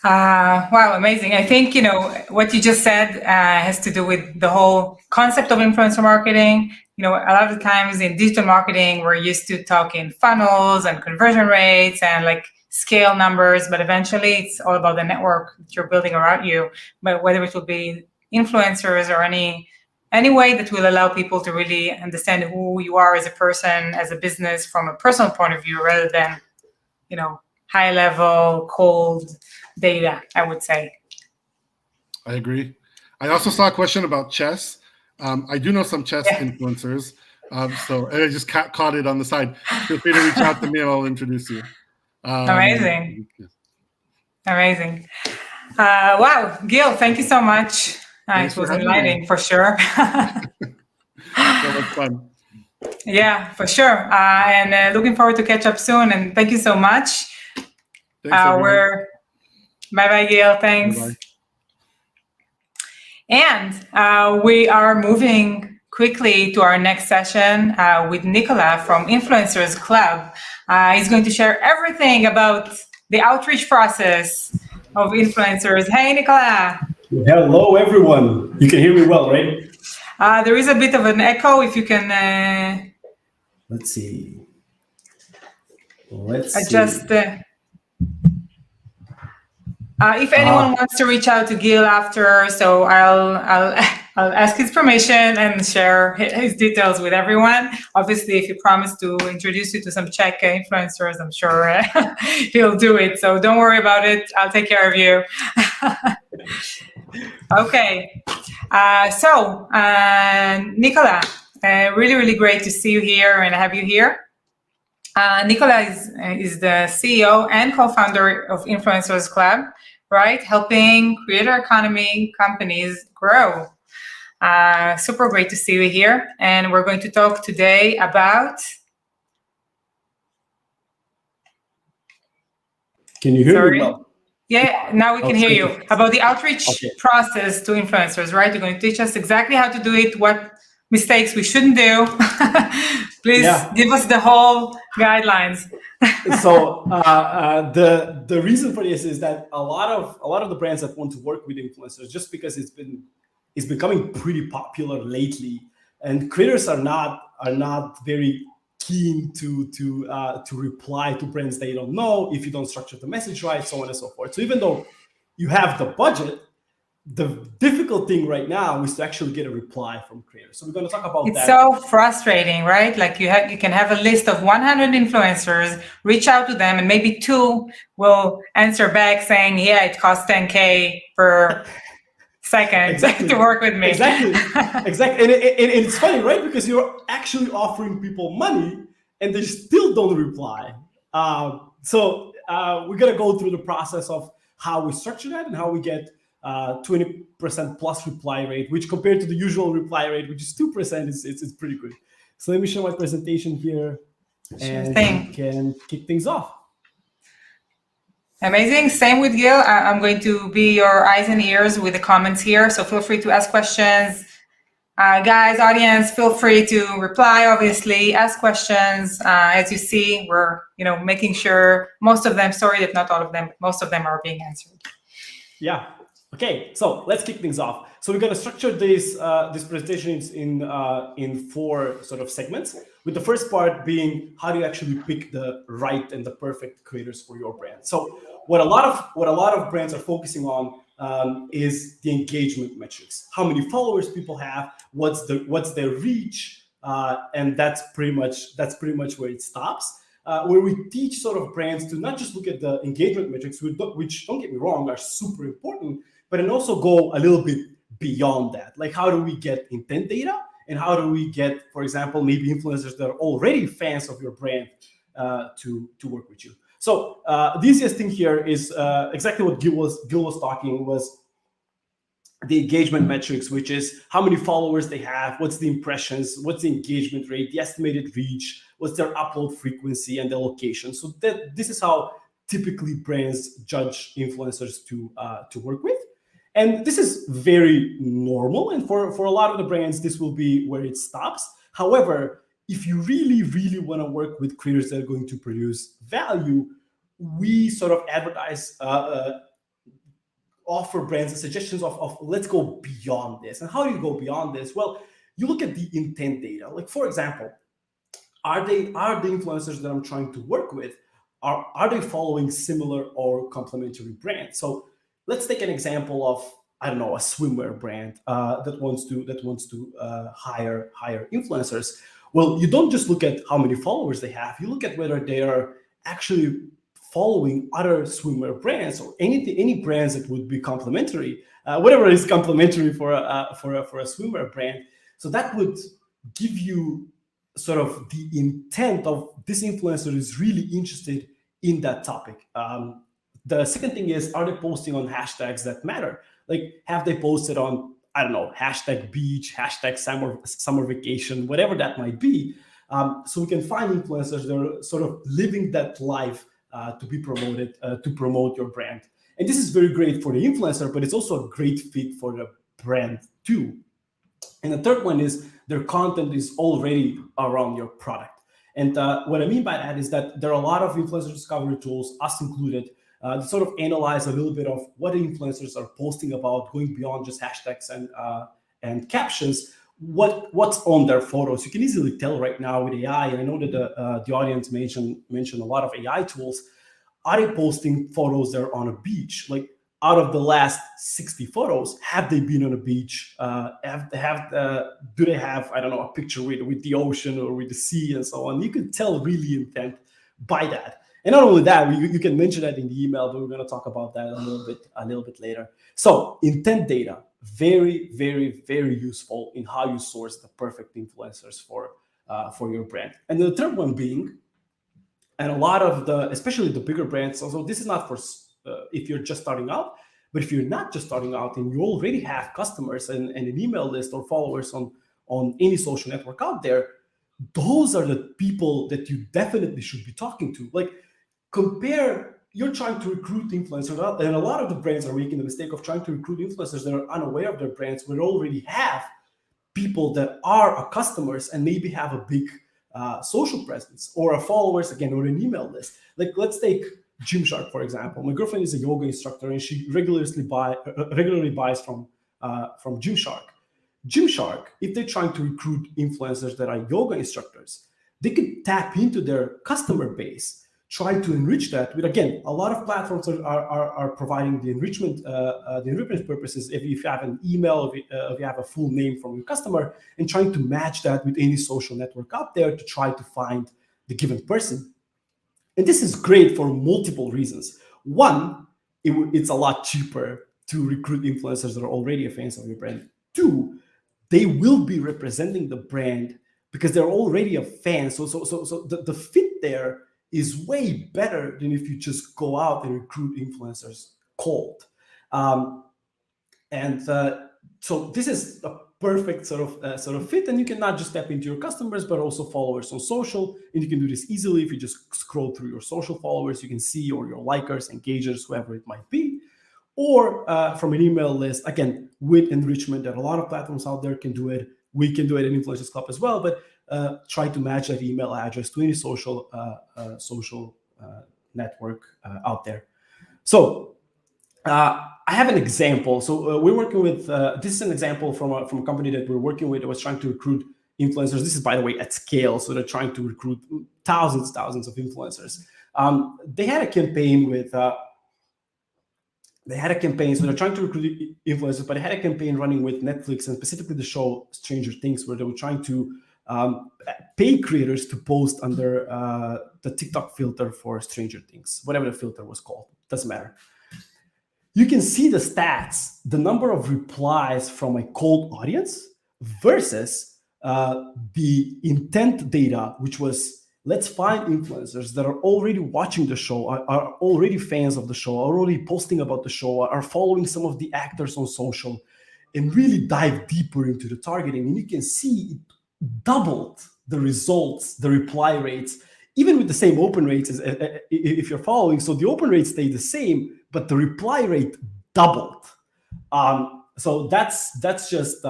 Wow, amazing. I think, what you just said has to do with the whole concept of influencer marketing. A lot of the times in digital marketing, we're used to talking funnels and conversion rates and like scale numbers, but eventually it's all about the network that you're building around you. But whether it will be influencers or any way that will allow people to really understand who you are as a person, as a business, from a personal point of view, rather than, high level, cold data, I would say. I agree. I also saw a question about chess. I do know some chess influencers, so I just caught it on the side. Feel free to reach out to me and I'll introduce you. Amazing. Amazing. Wow, Gil, thank you so much. It was enlightening for sure. That was fun. Yeah, for sure. And looking forward to catch up soon. And thank you so much. Thanks, Bye-bye, Gil. Thanks. Bye-bye. And we are moving quickly to our next session with Nikola from Influencers Club. He's going to share everything about the outreach process of influencers. Hey, Nikola. Hello, everyone. You can hear me well, right? There is a bit of an echo. If you can... Let's see. Let's see. If anyone wants to reach out to Gil after, so I'll ask his permission and share his details with everyone. Obviously, if he promised to introduce you to some Czech influencers, I'm sure he'll do it. So don't worry about it. I'll take care of you. Okay. Nikola, really, really great to see you here and have you here. Nikola is the CEO and co-founder of Influencers Club, right? Helping creator economy companies grow. Super great to see you here. And we're going to talk today about... Can you hear me well? Yeah, now we can hear you. About the outreach process to influencers, right? You're going to teach us exactly how to do it, what mistakes we shouldn't do. Please give us the whole guidelines. So the reason for this is that a lot of the brands that want to work with influencers, just because it's becoming pretty popular lately, and creators are not very keen to reply to brands they don't know if you don't structure the message right, so on and so forth. So even though you have the budget, the difficult thing right now is to actually get a reply from creators. So we're going to talk about that. It's so frustrating, right? Like you can have a list of 100 influencers, reach out to them, and maybe 2 will answer back saying, yeah, it costs $10K per second to work with me. Exactly. And it's funny, right? Because you're actually offering people money and they still don't reply. So we're going to go through the process of how we structure that and how we get 20% plus reply rate, which compared to the usual reply rate, which is 2%, it's pretty good. So let me show my presentation here and we can kick things off. Amazing. Same with Gil. I'm going to be your eyes and ears with the comments here. So feel free to ask questions. Guys, audience, feel free to reply, obviously, ask questions. As you see, we're making sure most of them, sorry that not all of them, but most of them are being answered. Yeah. Okay, so let's kick things off. So we're going to structure this presentation in 4 sort of segments, with the first part being how do you actually pick the right and the perfect creators for your brand. So what a lot of brands are focusing on is the engagement metrics. How many followers people have, what's their reach, and that's pretty much where it stops. Where we teach sort of brands to not just look at the engagement metrics, which don't get me wrong, are super important, but then also go a little bit beyond that. Like how do we get intent data, and how do we get, for example, maybe influencers that are already fans of your brand to work with you. So the easiest thing here is exactly what Gil was talking was the engagement metrics, which is how many followers they have, what's the impressions, what's the engagement rate, the estimated reach, what's their upload frequency, and their location. So this is how typically brands judge influencers to work with. And this is very normal. And for a lot of the brands, this will be where it stops. However, if you really, really want to work with creators that are going to produce value, we sort of advertise, offer brands the suggestions of let's go beyond this. And how do you go beyond this? Well, you look at the intent data. Like, for example, are the influencers that I'm trying to work with, are they following similar or complementary brands? So let's take an example of, I don't know, a swimwear brand that wants to hire influencers. Well, you don't just look at how many followers they have. You look at whether they are actually following other swimwear brands or any brands that would be complementary, whatever is complementary for a swimwear brand. So that would give you sort of the intent of this influencer is really interested in that topic. The second thing is, are they posting on hashtags that matter? Like, have they posted on, I don't know, hashtag beach, hashtag summer vacation, whatever that might be. So we can find influencers that are sort of living that life to be promoted, to promote your brand. And this is very great for the influencer, but it's also a great fit for the brand too. And the third one is their content is already around your product. And what I mean by that is that there are a lot of influencer discovery tools, us included, to sort of analyze a little bit of what influencers are posting about, going beyond just hashtags and captions. what's on their photos. You can easily tell right now with AI, and I know that the audience mentioned a lot of AI tools. Are they posting photos that are on a beach? Like, out of the last 60 photos, have they been on a beach? Do they have, I don't know, a picture with the ocean or with the sea and so on? You can tell really intent by that. And not only that, you can mention that in the email, but we're going to talk about that a little bit later. So intent data, very, very, very useful in how you source the perfect influencers for your brand. And the third one being, and a lot of especially the bigger brands, also this is not for if you're just starting out, but if you're not just starting out and you already have customers and an email list or followers on any social network out there, those are the people that you definitely should be talking to. Like, you're trying to recruit influencers, and a lot of the brands are making the mistake of trying to recruit influencers that are unaware of their brands, but already have people that are customers and maybe have a big social presence or a followers, again, or an email list. Like, let's take Gymshark, for example. My girlfriend is a yoga instructor, and she regularly buys from Gymshark. Gymshark, if they're trying to recruit influencers that are yoga instructors, they could tap into their customer base, try to enrich that with, again, a lot of platforms are providing the enrichment purposes. If you have an email, if you have a full name from your customer, and trying to match that with any social network out there to try to find the given person. And this is great for multiple reasons. One, it's a lot cheaper to recruit influencers that are already fans of your brand. Two, they will be representing the brand because they're already a fan. So the fit there is way better than if you just go out and recruit influencers cold. So this is a perfect sort of fit, and you can not just tap into your customers, but also followers on social. And you can do this easily if you just scroll through your social followers. You can see, or your likers, engagers, whoever it might be, or from an email list, again, with enrichment that a lot of platforms out there can do it. We can do it in Influencers Club as well, but try to match that email address to any social network out there. So I have an example. So we're working with, this is an example from a company that we're working with that was trying to recruit influencers. This is, by the way, at scale. So they're trying to recruit thousands of influencers. They had a campaign with, so they're trying to recruit influencers, but they had a campaign running with Netflix and specifically the show Stranger Things, where they were trying to pay creators to post under the TikTok filter for Stranger Things, whatever the filter was called, doesn't matter. You can see the stats, the number of replies from a cold audience versus the intent data, which was, let's find influencers that are already watching the show, are already fans of the show, are already posting about the show, are following some of the actors on social, and really dive deeper into the targeting. And you can see it doubled the results, the reply rates, even with the same open rates as if you're following. So the open rate stayed the same, but the reply rate doubled. So that's just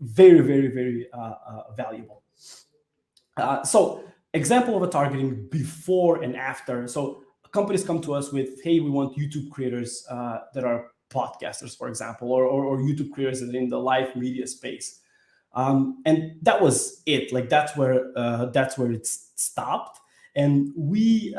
very, very, very valuable. So example of a targeting before and after. So companies come to us with, hey, we want YouTube creators that are podcasters, for example, or YouTube creators that are in the live media space. And that was it. Like that's where it stopped. And we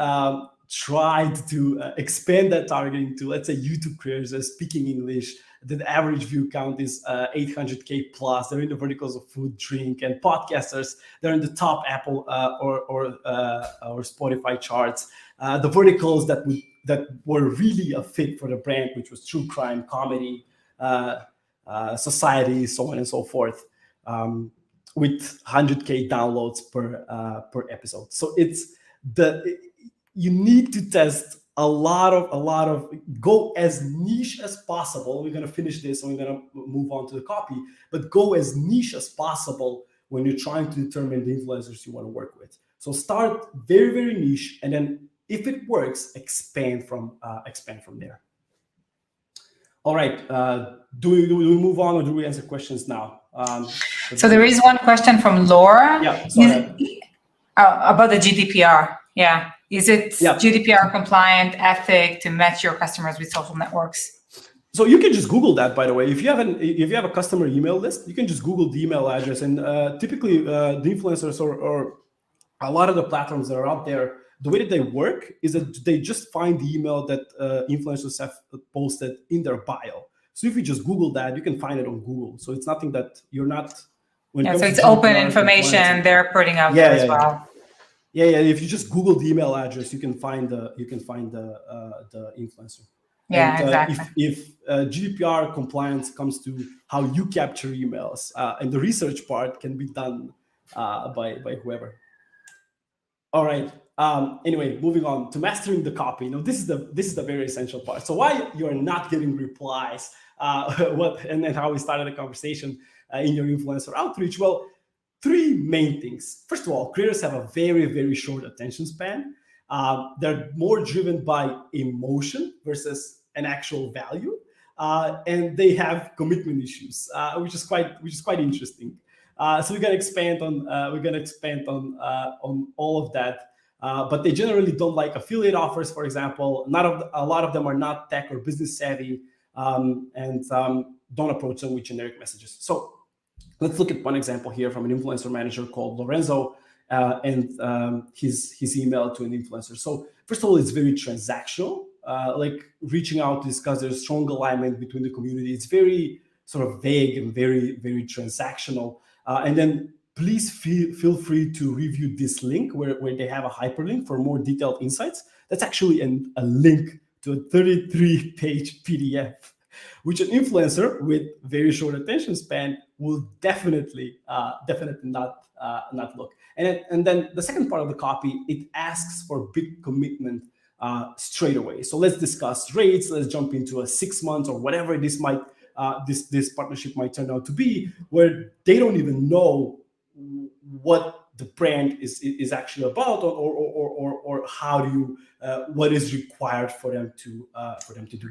tried to expand that targeting to, let's say, YouTube creators that are speaking English. The average view count is 800K plus. They're in the verticals of food, drink, and podcasters. They're in the top Apple or Spotify charts. The verticals that were really a fit for the brand, which was true crime, comedy, society, so on and so forth, with 100K downloads per episode. So you need to test a lot of go as niche as possible. We're going to finish this and we're going to move on to the copy, but go as niche as possible when you're trying to determine the influencers you want to work with. So start very, very niche, and then if it works, expand from there. All right. Do we move on, or do we answer questions now? So there is one question from Laura. Yeah. Sorry. About the GDPR. Yeah. Is it GDPR compliant, ethic to match your customers with social networks? So you can just Google that, by the way. If you have a customer email list, you can just Google the email address. And typically, the influencers or a lot of the platforms that are out there, the way that they work is that they just find the email that influencers have posted in their bio. So if you just Google that, you can find it on Google. So it's nothing that you're not. So it's open information they're putting out there as well. Yeah. If you just Google the email address, you can find the influencer. Yeah, and, exactly. If GDPR compliance comes to how you capture emails, and the research part can be done by whoever. All right. Anyway, moving on to mastering the copy. This is the very essential part. So why you are not getting replies? And how we started a conversation in your influencer outreach? Well, three main things. First of all, creators have a very, very short attention span. They're more driven by emotion versus an actual value, and they have commitment issues, which is quite interesting. So we're gonna expand on all of that. But they generally don't like affiliate offers, for example. A lot of them are not tech or business savvy, and don't approach them with generic messages. So let's look at one example here from an influencer manager called Lorenzo, and his email to an influencer. So first of all, it's very transactional, like reaching out to discuss there's strong alignment between the community. It's very sort of vague and very, very transactional. And then please feel free to review this link where they have a hyperlink for more detailed insights. That's actually a link to a 33-page PDF, which an influencer with very short attention span will definitely not look. And then the second part of the copy, it asks for big commitment straight away. So let's discuss rates. Let's jump into a 6 months or whatever this partnership might turn out to be, where they don't even know what the brand is actually about, or how do you what is required for them to do.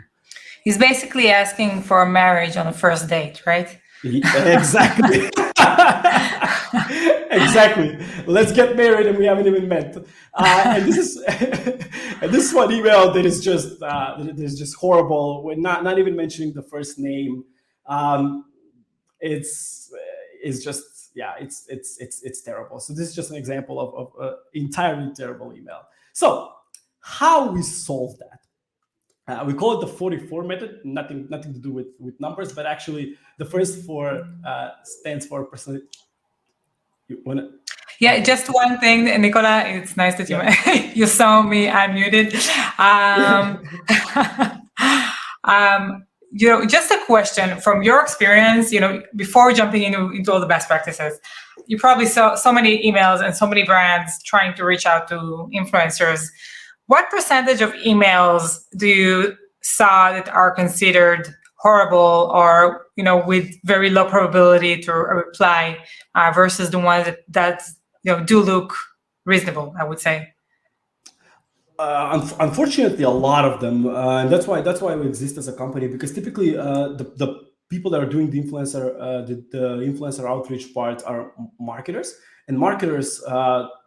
He's basically asking for a marriage on the first date, right? Exactly. Exactly. Let's get married and we haven't even met. And this is one email that is just horrible. We're not even mentioning the first name. It's terrible. So this is just an example of entirely terrible email. So how we solve that? We call it the 44 method. Nothing to do with numbers, but actually the first 4 stands for personality. Yeah, just one thing, Nikola. It's nice that you saw me unmuted. Just a question from your experience. Before jumping into all the best practices, you probably saw so many emails and so many brands trying to reach out to influencers. What percentage of emails do you saw that are considered horrible or with very low probability to reply versus the ones that do look reasonable, I would say? Unfortunately, a lot of them, and that's why we exist as a company, because typically the people that are doing the influencer outreach part are marketers, and marketers.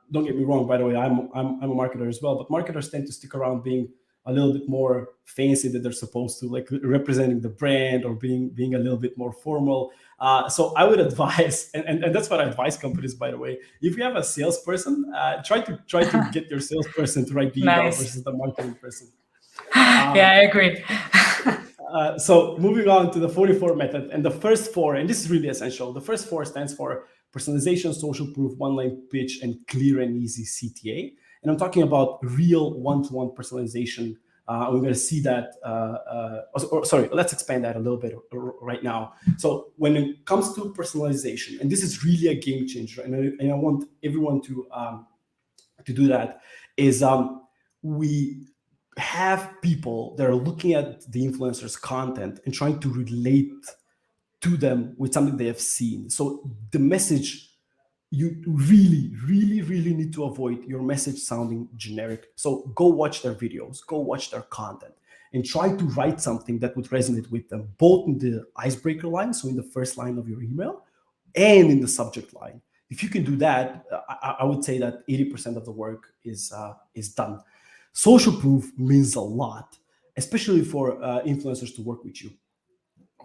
Don't get me wrong, by the way, I'm a marketer as well, but marketers tend to stick around being a little bit more fancy than they're supposed to, like representing the brand or being a little bit more formal. So I would advise, and that's what I advise companies, by the way. If you have a salesperson, try to get your salesperson to write the email versus the marketing person. Yeah, I agree. So moving on to the 44 method, and the first 4, and this is really essential. The first 4 stands for personalization, social proof, one-line pitch, and clear and easy CTA. And I'm talking about real one-to-one personalization. We're going to see that. Let's expand that a little bit right now. So when it comes to personalization, and this is really a game changer, and I want everyone to do that, is we have people that are looking at the influencer's content and trying to relate to them with something they have seen. So the message, you really, really, really need to avoid your message sounding generic. So go watch their videos, go watch their content, and try to write something that would resonate with them, both in the icebreaker line, so in the first line of your email, and in the subject line. If you can do that, I would say that 80% of the work is done. Social proof means a lot, especially for influencers to work with you.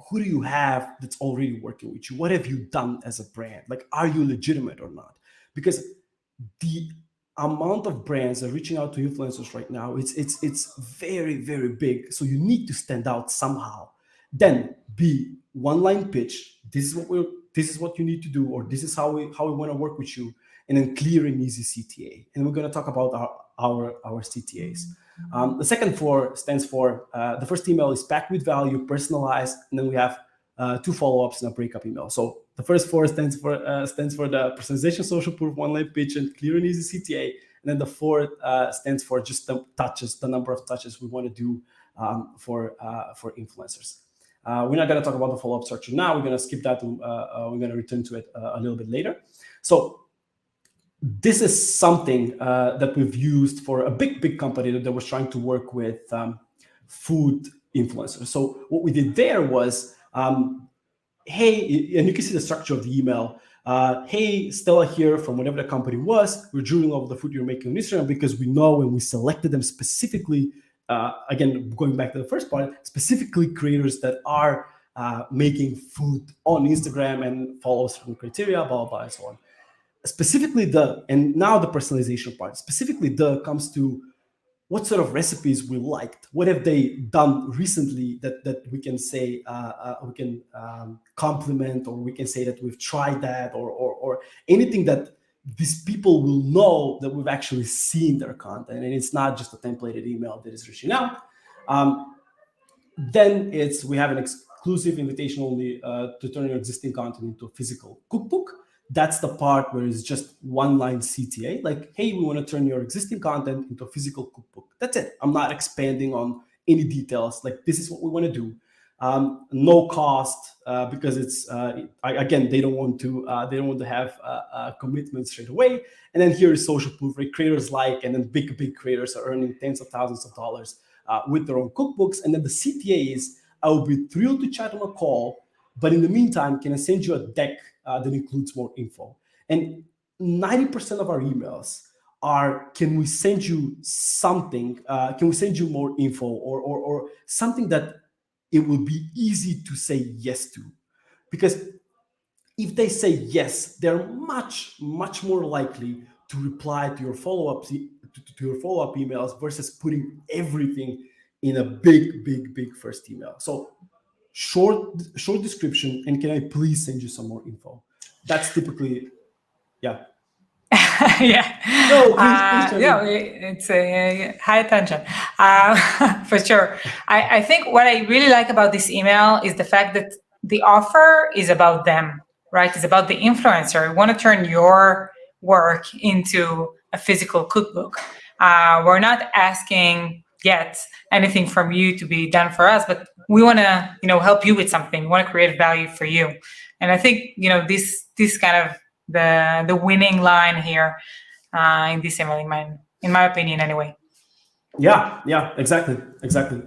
who do you have that's already working with you? What have you done as a brand? Like, are you legitimate or not? Because the amount of brands that are reaching out to influencers right now, it's very, very big. So you need to stand out somehow. Then be one-line pitch. This is what you need to do, or this is how we want to work with you, and then clear and easy CTA. And we're going to talk about our CTAs. The second four stands for the first email is packed with value, personalized, and then we have 2 follow-ups and a breakup email. So the first 4 stands for the personalization, social proof, one-line pitch, and clear and easy CTA. And then the 4th stands for just the touches, the number of touches we want to do for influencers. We're not going to talk about the follow-up structure now. We're going to skip that. We're going to return to it a little bit later. So this is something that we've used for a big company that was trying to work with food influencers. So what we did there was, hey, and you can see the structure of the email. Hey, Stella here from whatever the company was. We're drooling over the food you're making on Instagram because we know when we selected them specifically, again, going back to the first part, specifically creators that are making food on Instagram and follow certain criteria, blah, blah, blah, and so on. Specifically and now the personalization part, specifically comes to what sort of recipes we liked. What have they done recently that we can say, we can compliment, or we can say that we've tried that, or anything that these people will know that we've actually seen their content, and it's not just a templated email that is reaching out. Then we have an exclusive invitation only to turn your existing content into a physical cookbook. That's the part where it's just one-line CTA, like, hey, we want to turn your existing content into a physical cookbook. That's it. I'm not expanding on any details. Like, this is what we want to do. No cost because it's again, they don't want to have a commitment straight away. And then here is social proof, right? Creators and then big creators are earning tens of thousands of dollars with their own cookbooks. And then the CTA is, I will be thrilled to chat on a call, but in the meantime, can I send you a deck that includes more info? And 90% of our emails are, can we send you something? Can we send you more info or something that it will be easy to say yes to? Because if they say yes, they're much more likely to reply to your follow-up emails versus putting everything in a big first email. So short description, and can I please send you some more info? That's typically, yeah. Yeah. No, please no, it's a high attention for sure. I think what I really like about this email is the fact that the offer is about them, right? It's about the influencer. We want to turn your work into a physical cookbook. We're not asking yet anything from you to be done for us, but we want to, help you with something. We want to create value for you. And I think, this kind of the winning line here in this email, in my opinion, anyway. Yeah, exactly.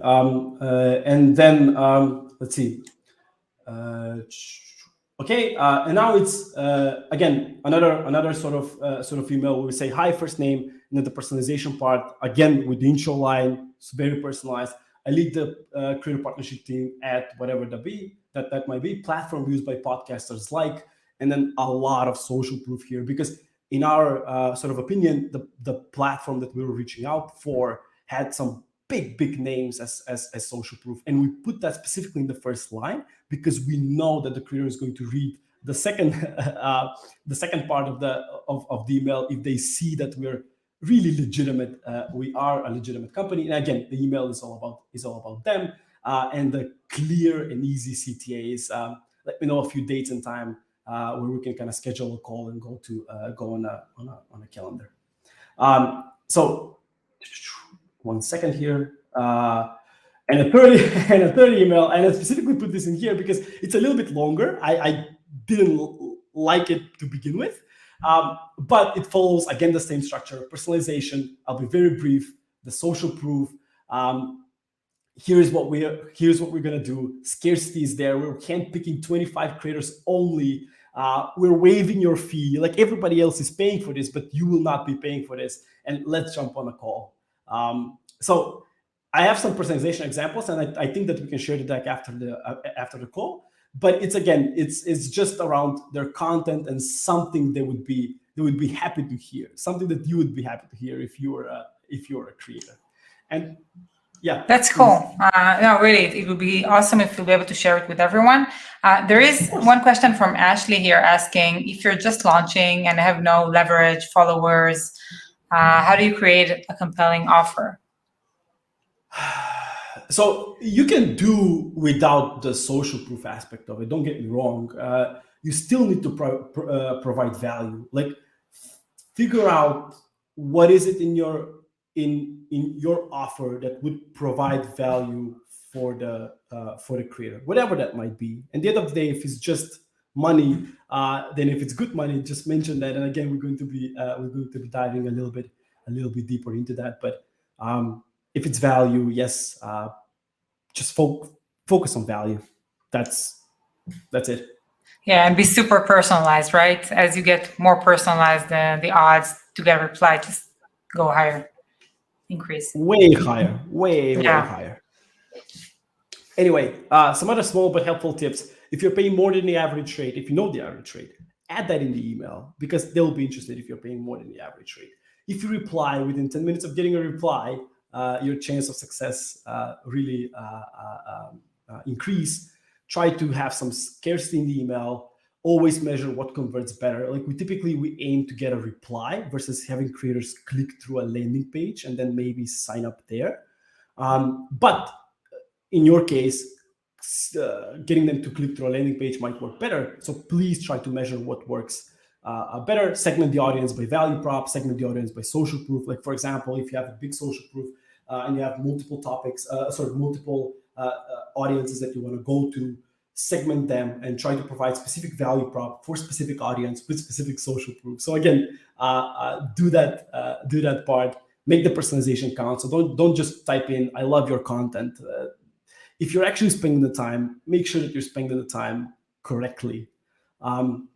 And then let's see. Okay, and now it's again another sort of email where we say hi, first name, and then the personalization part again with the intro line. It's very personalized. I lead the creator partnership team at whatever that might be, platform used by podcasters like, and then a lot of social proof here, because in our sort of opinion, the platform that we were reaching out for had some big names as social proof, and we put that specifically in the first line because we know that the creator is going to read the second part of the email if they see that we're really legitimate. We are a legitimate company, and again, the email is all about them, and the clear and easy CTAs. Let me know a few dates and time where we can kind of schedule a call and go on a calendar. So 1 second here, and a third email, and I specifically put this in here because it's a little bit longer. I didn't like it to begin with, but it follows again the same structure: personalization. I'll be very brief. The social proof. Here's what we're gonna do. Scarcity is there. We're handpicking 25 creators only. We're waiving your fee. Like everybody else is paying for this, but you will not be paying for this. And let's jump on a call. So I have some personalization examples, and I think that we can share the deck after the call. But it's just around their content and something they would be happy to hear, something that you would be happy to hear if you were a creator. And yeah, that's cool. No, really, it would be awesome if you'll be able to share it with everyone. There is one question from Ashley here asking, if you're just launching and have no leverage, followers, how do you create a compelling offer? So you can do without the social proof aspect of it. Don't get me wrong. You still need to provide value. Like, figure out what is it in your offer that would provide value for the creator, whatever that might be. And at the end of the day, if it's just money, then if it's good money, just mention that. And again, we're going to be diving a little bit deeper into that. But if it's value, yes, just focus on value. That's it. Yeah, and be super personalized, right? As you get more personalized, the odds to get a reply just go higher, increase. Way higher, way higher. Anyway, some other small but helpful tips. If you're paying more than the average rate, if you know the average rate, add that in the email, because they'll be interested if you're paying more than the average rate. If you reply within 10 minutes of getting a reply, your chance of success really increase. Try to have some scarcity in the email. Always measure what converts better. Like, we aim to get a reply versus having creators click through a landing page and then maybe sign up there. But in your case, getting them to click through a landing page might work better. So please try to measure what works better. Segment the audience by value prop, segment the audience by social proof. Like, for example, if you have a big social proof and you have multiple topics, multiple audiences that you want to go to, segment them and try to provide specific value prop for specific audience with specific social proof. So again, do that part. Make the personalization count. So don't just type in, I love your content. If you're actually spending the time, make sure that you're spending the time correctly. And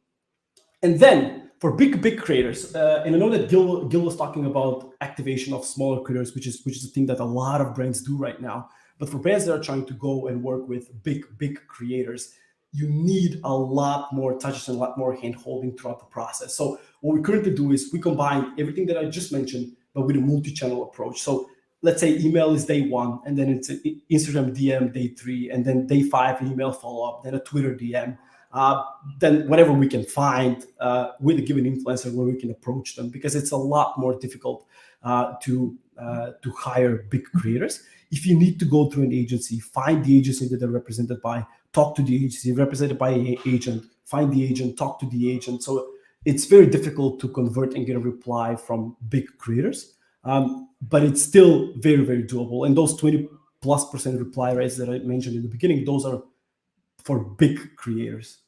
then for big creators, and I know that Gil was talking about activation of smaller creators, which is a thing that a lot of brands do right now. But for brands that are trying to go and work with big creators, you need a lot more touches and a lot more hand-holding throughout the process. So what we currently do is we combine everything that I just mentioned, but with a multi-channel approach. So let's say email is day 1, and then it's an Instagram DM day 3, and then day 5 email follow-up, then a Twitter DM. Then whatever we can find with a given influencer where we can approach them, because it's a lot more difficult to hire big creators. If you need to go through an agency, find the agency that they're represented by, talk to the agency, represented by an agent, find the agent, talk to the agent. So it's very difficult to convert and get a reply from big creators, but it's still very, very doable. And those 20+% reply rates that I mentioned in the beginning, those are for big creators.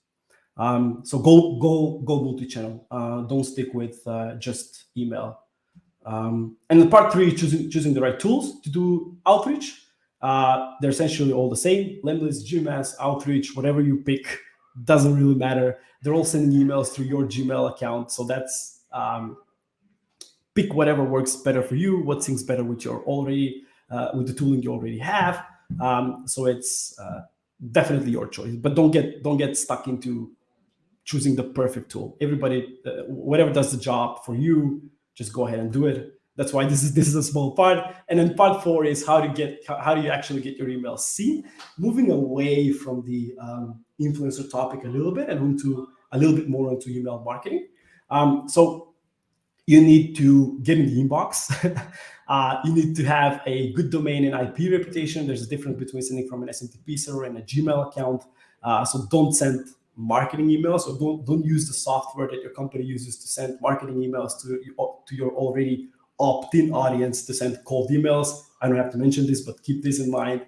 So go multi-channel. Don't stick with just email. And then part 3, choosing the right tools to do outreach. They're essentially all the same. Lemlist, GMS, outreach, whatever you pick, doesn't really matter. They're all sending emails through your Gmail account. So that's pick whatever works better for you, what syncs better with your with the tooling you already have. So it's definitely your choice, but don't get stuck into choosing the perfect tool. Everybody, whatever does the job for you, just go ahead and do it. That's why this is a small part. And then part 4 is how do you actually get your emails seen? Moving away from the influencer topic a little bit and into a little bit more into email marketing. So you need to get in the inbox. You need to have a good domain and IP reputation. There's a difference between sending from an SMTP server and a Gmail account. So don't send marketing emails, or don't use the software that your company uses to send marketing emails to your already opt-in audience to send cold emails. I don't have to mention this, but keep this in mind.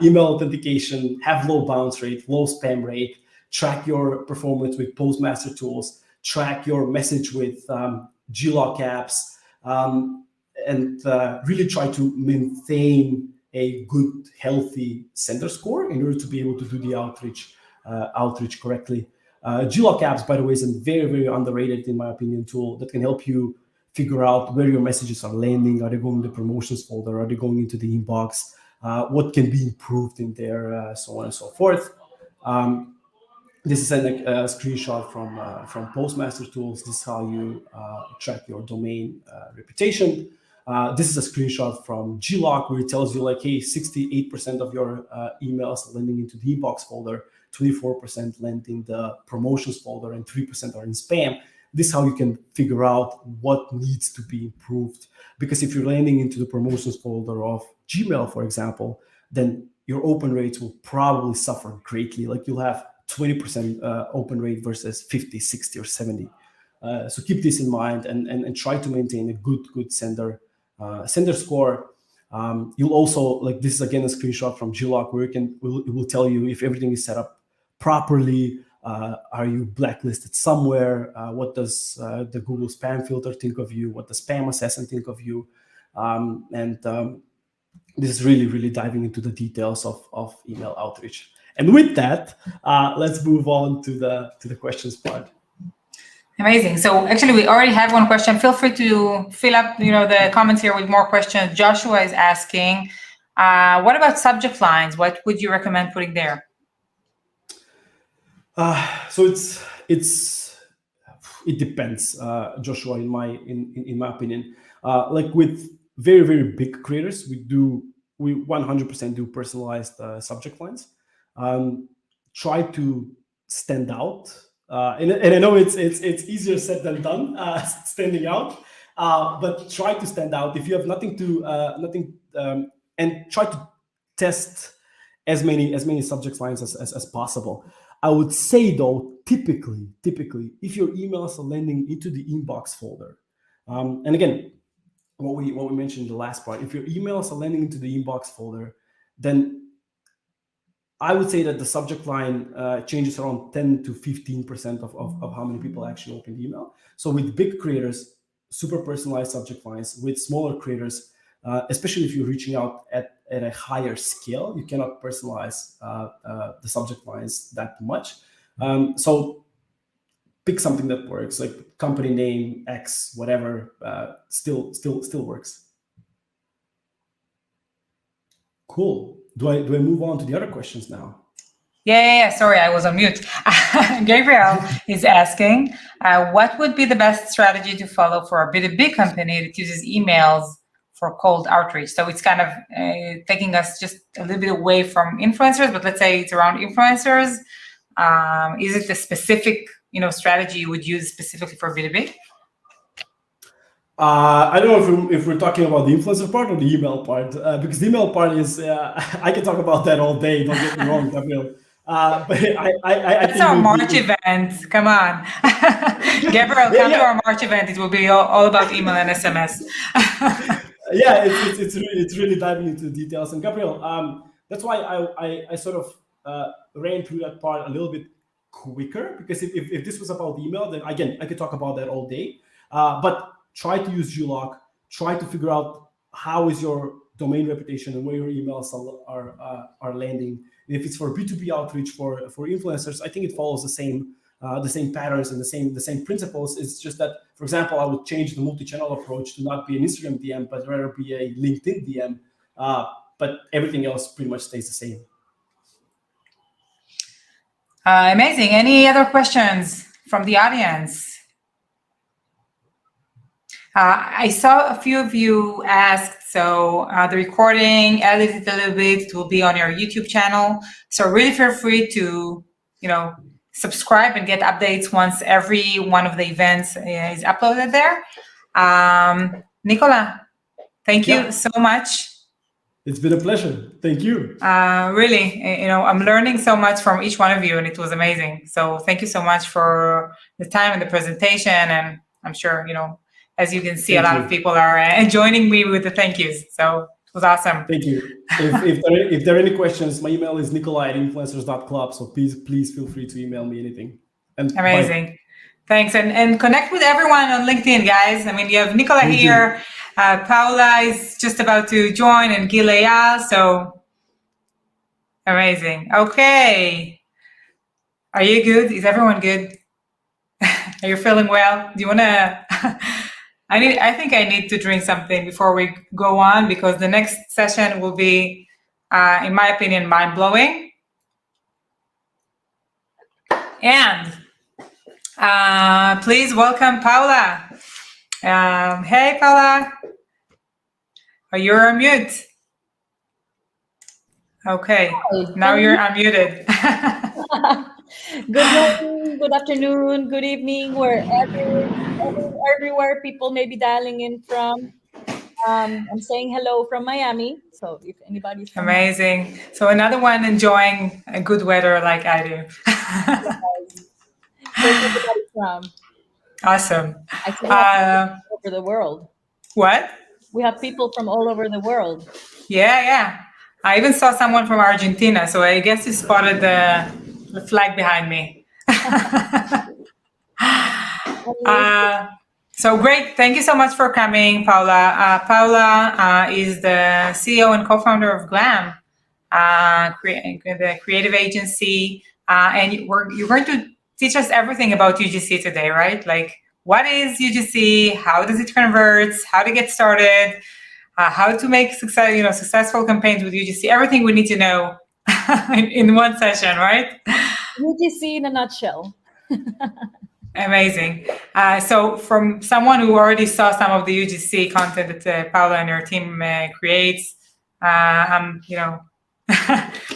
Email authentication, have low bounce rate, low spam rate, track your performance with Postmaster tools, track your message with glog apps, and really try to maintain a good, healthy sender score in order to be able to do the outreach correctly. glog apps, by the way, is a very, very underrated, in my opinion, tool that can help you figure out where your messages are landing. Are they going to the promotions folder? Are they going into the inbox? What can be improved in there, so on and so forth. This is a screenshot from Postmaster Tools. This is how you track your domain reputation. This is a screenshot from Glock where it tells you like, hey, 68% of your emails landing into the inbox folder, 24% land in the promotions folder, and 3% are in spam. This is how you can figure out what needs to be improved. Because if you're landing into the promotions folder of Gmail, for example, then your open rates will probably suffer greatly. Like you'll have 20% open rate versus 50, 60, or 70. So keep this in mind and try to maintain a good sender score. You'll also, like, this is again a screenshot from Glock where it will tell you if everything is set up properly. Are you blacklisted somewhere? What does the Google spam filter think of you? What does spam assassin think of you? This is really diving into the details of email outreach. And with that, let's move on to the questions part. Amazing. So actually, we already have one question. Feel free to fill up, the comments here with more questions. Joshua is asking, what about subject lines? What would you recommend putting there? So it depends, Joshua. In my opinion, like with very big creators, we 100% do personalized subject lines. Try to stand out, and I know it's easier said than done, standing out. But try to stand out. If you have nothing, and try to test as many subject lines as possible. I would say though, typically, if your emails are landing into the inbox folder, and again, what we mentioned in the last part, if your emails are landing into the inbox folder, then I would say that the subject line changes around 10 to 15% of how many people actually open the email. So with big creators, super personalized subject lines. With smaller creators, especially if you're reaching out at a higher scale, you cannot personalize the subject lines that much. So pick something that works, like company name, X, whatever, still works. Cool. Do I move on to the other questions now? Yeah. Sorry, I was on mute. Gabriel is asking, what would be the best strategy to follow for a B2B company that uses emails for cold outreach? So it's kind of taking us just a little bit away from influencers, but let's say it's around influencers. Is it a specific, strategy you would use specifically for B2B? I don't know if we're talking about the influencer part or the email part, because the email part is, I can talk about that all day. Don't get me wrong, Gabriel. But I That's our March event. Come on. Gabriel, come to our March event. It will be all about email and SMS. Yeah, it's really diving into the details. And Gabriel, that's why I sort of ran through that part a little bit quicker, because if this was about email, then again, I could talk about that all day. But try to use Glock. Try to figure out how is your domain reputation and where your emails are landing. And if it's for B2B outreach for influencers, I think it follows the same patterns and the same principles. It's just that, for example, I would change the multi-channel approach to not be an Instagram DM, but rather be a LinkedIn DM. But everything else pretty much stays the same. Amazing. Any other questions from the audience? I saw a few of you asked, so the recording, edited a little bit, it will be on your YouTube channel. So really feel free to, subscribe and get updates once every one of the events is uploaded there. Nikola, thank you so much. It's been a pleasure. Thank you. Really, I'm learning so much from each one of you, and it was amazing. So thank you so much for the time and the presentation. And I'm sure, as you can see, a lot of people are joining me with the thank yous. So it was awesome. Thank you. If there are any questions, my email is nikolai@influencers.club. So please feel free to email me anything. And amazing. Bye. Thanks. And connect with everyone on LinkedIn, guys. I mean, you have Nikola here. Paula is just about to join, and Gil Eyal. So amazing. Okay. Are you good? Is everyone good? Are you feeling well? Do you want to I think I need to drink something before we go on, because the next session will be, in my opinion, mind-blowing. And please welcome Paula. Hey, Paula. Oh, you're on mute. Okay, now you're unmuted. Good morning, good afternoon, good evening, everywhere people may be dialing in from. I'm saying hello from Miami, so if anybody's from Amazing. So another one enjoying a good weather like I do. Where's everybody from? Awesome. Actually, all over the world. What? We have people from all over the world. Yeah. I even saw someone from Argentina, so I guess you spotted the flag behind me. So great. Thank you so much for coming, Paula. Paula is the CEO and co-founder of Glam, the creative agency. And you're going to teach us everything about UGC today, right? Like, what is UGC? How does it convert? How to get started? How to make successful campaigns with UGC? Everything we need to know in one session, right? UGC in a nutshell. Amazing. So from someone who already saw some of the UGC content that Paula and her team creates,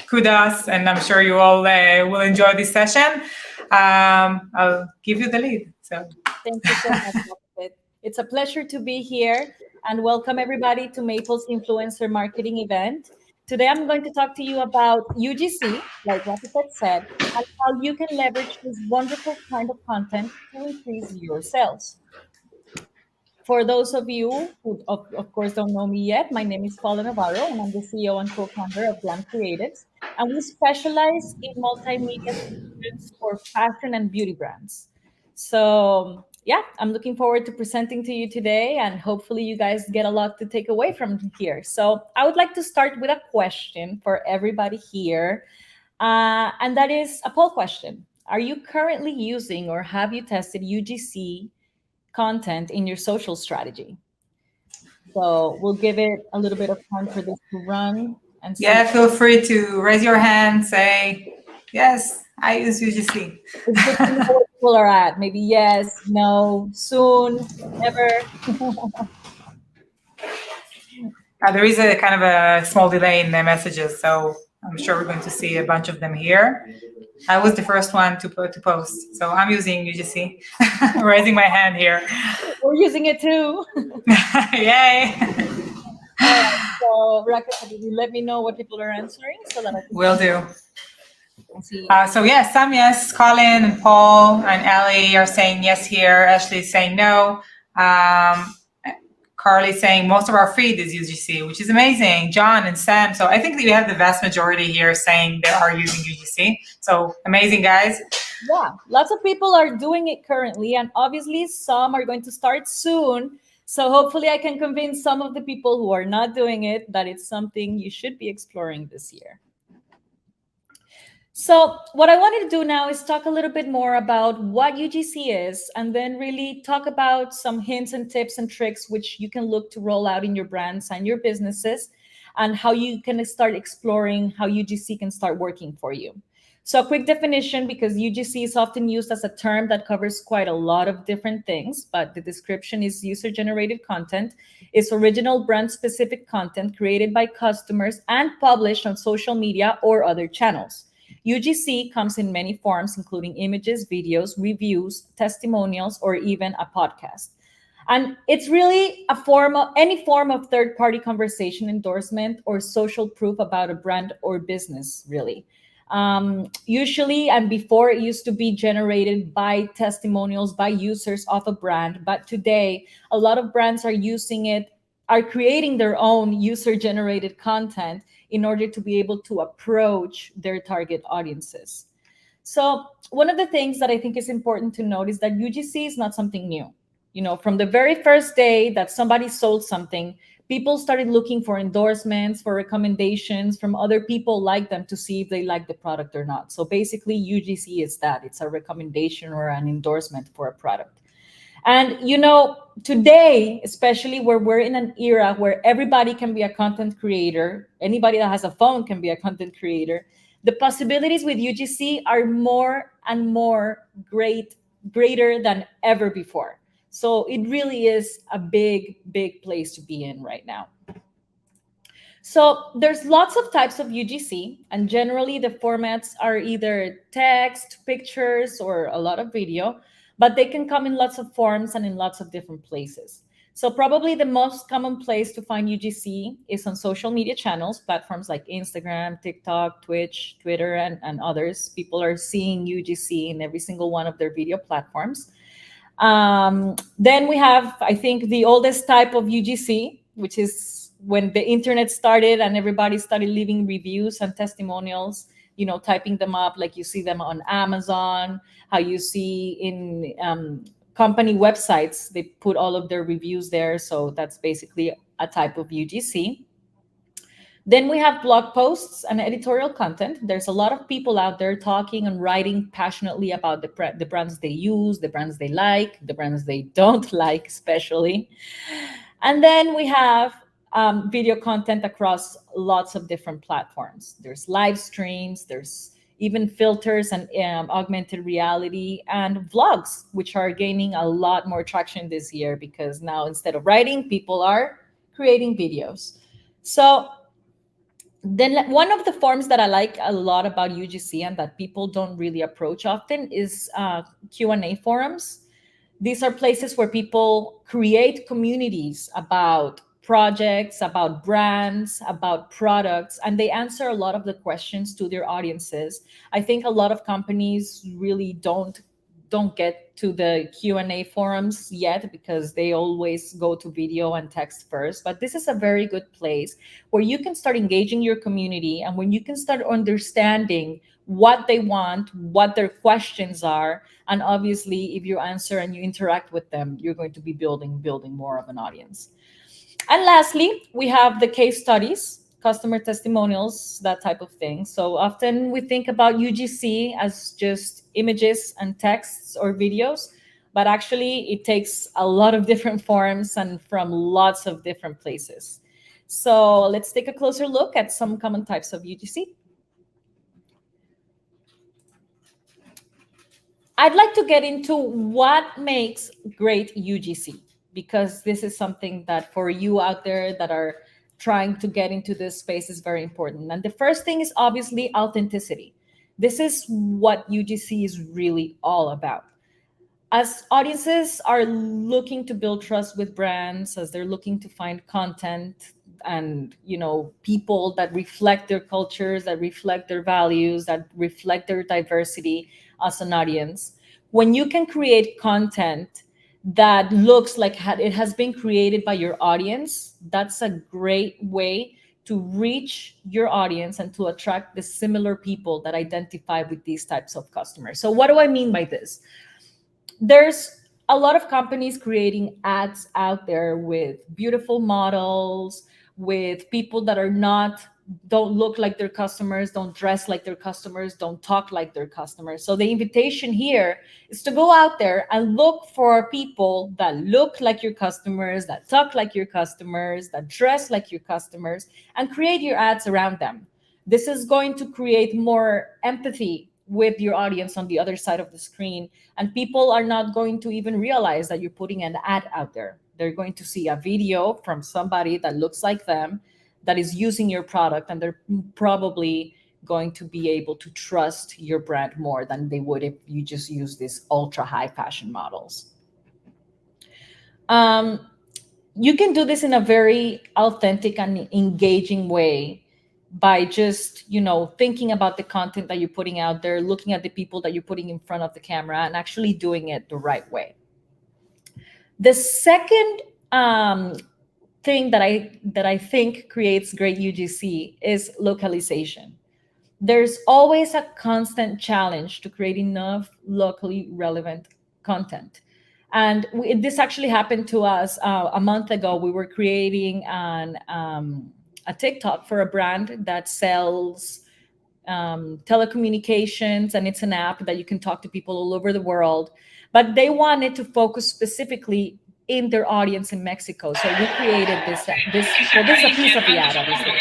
kudos, and I'm sure you all will enjoy this session. I'll give you the lead. So thank you so much, Rakefet. It's a pleasure to be here, and welcome everybody to Maple's influencer marketing event. Today, I'm going to talk to you about UGC, like Rakefet said, and how you can leverage this wonderful kind of content to increase your sales. For those of you who, of course, don't know me yet, my name is Paula Navarro, and I'm the CEO and co-founder of Glam Creatives. And we specialize in multimedia solutions for fashion and beauty brands. So yeah, I'm looking forward to presenting to you today, and hopefully you guys get a lot to take away from here. So I would like to start with a question for everybody here, and that is a poll question. Are you currently using or have you tested UGC content in your social strategy? So we'll give it a little bit of time for this to run. And yeah, feel free to raise your hand, say, yes, I use UGC. It's good to know where people are at. Maybe yes, no, soon, never. There is a kind of a small delay in the messages, so I'm sure we're going to see a bunch of them here. I was the first one to post, so I'm using UGC. Raising my hand here. We're using it too. Yay! So, Rakefet, let me know what people are answering so that I can. Will do. So yes, some yes. Colin and Paul and Ellie are saying yes here. Ashley's saying no. Carly's saying most of our feed is UGC, which is amazing. John and Sam. So I think that we have the vast majority here saying they are using UGC. So amazing, guys. Yeah, lots of people are doing it currently, and obviously some are going to start soon. So hopefully I can convince some of the people who are not doing it that it's something you should be exploring this year. So what I wanted to do now is talk a little bit more about what UGC is, and then really talk about some hints and tips and tricks which you can look to roll out in your brands and your businesses, and how you can start exploring how UGC can start working for you. So a quick definition, because UGC is often used as a term that covers quite a lot of different things, but the description is user-generated content. It's original brand-specific content created by customers and published on social media or other channels. UGC comes in many forms, including images, videos, reviews, testimonials, or even a podcast. And it's really a form of any form of third-party conversation, endorsement, or social proof about a brand or business, really. Usually, and before, it used to be generated by testimonials by users of a brand, but today a lot of brands are creating their own user-generated content in order to be able to approach their target audiences. So one of the things that I think is important to note is that UGC is not something new. You know, from the very first day that somebody sold something, people started looking for endorsements, for recommendations from other people like them to see if they like the product or not. So basically UGC is that. It's a recommendation or an endorsement for a product. And you know, today, especially where we're in an era where everybody can be a content creator, anybody that has a phone can be a content creator, the possibilities with UGC are more and more greater than ever before. So it really is a big, big place to be in right now. So there's lots of types of UGC, and generally the formats are either text, pictures, or a lot of video, but they can come in lots of forms and in lots of different places. So probably the most common place to find UGC is on social media channels, platforms like Instagram, TikTok, Twitch, Twitter, and others. People are seeing UGC in every single one of their video platforms. Then we have, I think, the oldest type of UGC, which is when the internet started and everybody started leaving reviews and testimonials, you know, typing them up like you see them on Amazon, how you see in company websites, they put all of their reviews there. So that's basically a type of UGC. Then we have blog posts and editorial content. There's a lot of people out there talking and writing passionately about the brands they use, the brands they like, the brands they don't like, especially. And then we have video content across lots of different platforms. There's live streams, there's even filters and augmented reality and vlogs, which are gaining a lot more traction this year because now instead of writing, people are creating videos. So then one of the forms that I like a lot about UGC and that people don't really approach often is Q&A forums. These are places where people create communities about projects, about brands, about products, and they answer a lot of the questions to their audiences. I think a lot of companies really don't get to the Q&A forums yet because they always go to video and text first. But this is a very good place where you can start engaging your community, and when you can start understanding what they want, what their questions are, and obviously if you answer and you interact with them, you're going to be building more of an audience. And lastly, we have the case studies, customer testimonials, that type of thing. So often we think about UGC as just images and texts or videos, but actually it takes a lot of different forms and from lots of different places. So let's take a closer look at some common types of UGC. I'd like to get into what makes great UGC, because this is something that for you out there that are trying to get into this space is very important. And the first thing is obviously authenticity. This is what UGC is really all about. As audiences are looking to build trust with brands, as they're looking to find content and, you know, people that reflect their cultures, that reflect their values, that reflect their diversity as an audience, when you can create content that looks like it has been created by your audience, that's a great way to reach your audience and to attract the similar people that identify with these types of customers. So what do I mean by this? There's a lot of companies creating ads out there with beautiful models, with people that don't look like their customers, don't dress like their customers, don't talk like their customers. So the invitation here is to go out there and look for people that look like your customers, that talk like your customers, that dress like your customers, and create your ads around them. This is going to create more empathy with your audience on the other side of the screen, and people are not going to even realize that you're putting an ad out there. They're going to see a video from somebody that looks like them, that is using your product, and they're probably going to be able to trust your brand more than they would if you just use these ultra high fashion models. You can do this in a very authentic and engaging way by just, you know, thinking about the content that you're putting out there, looking at the people that you're putting in front of the camera, and actually doing it the right way. The second thing that I think creates great UGC is localization. There's always a constant challenge to create enough locally relevant content. And this actually happened to us a month ago. We were creating a TikTok for a brand that sells telecommunications, and it's an app that you can talk to people all over the world. but they wanted to focus specifically in their audience in Mexico. So we created this well, this is a piece of the ad, obviously.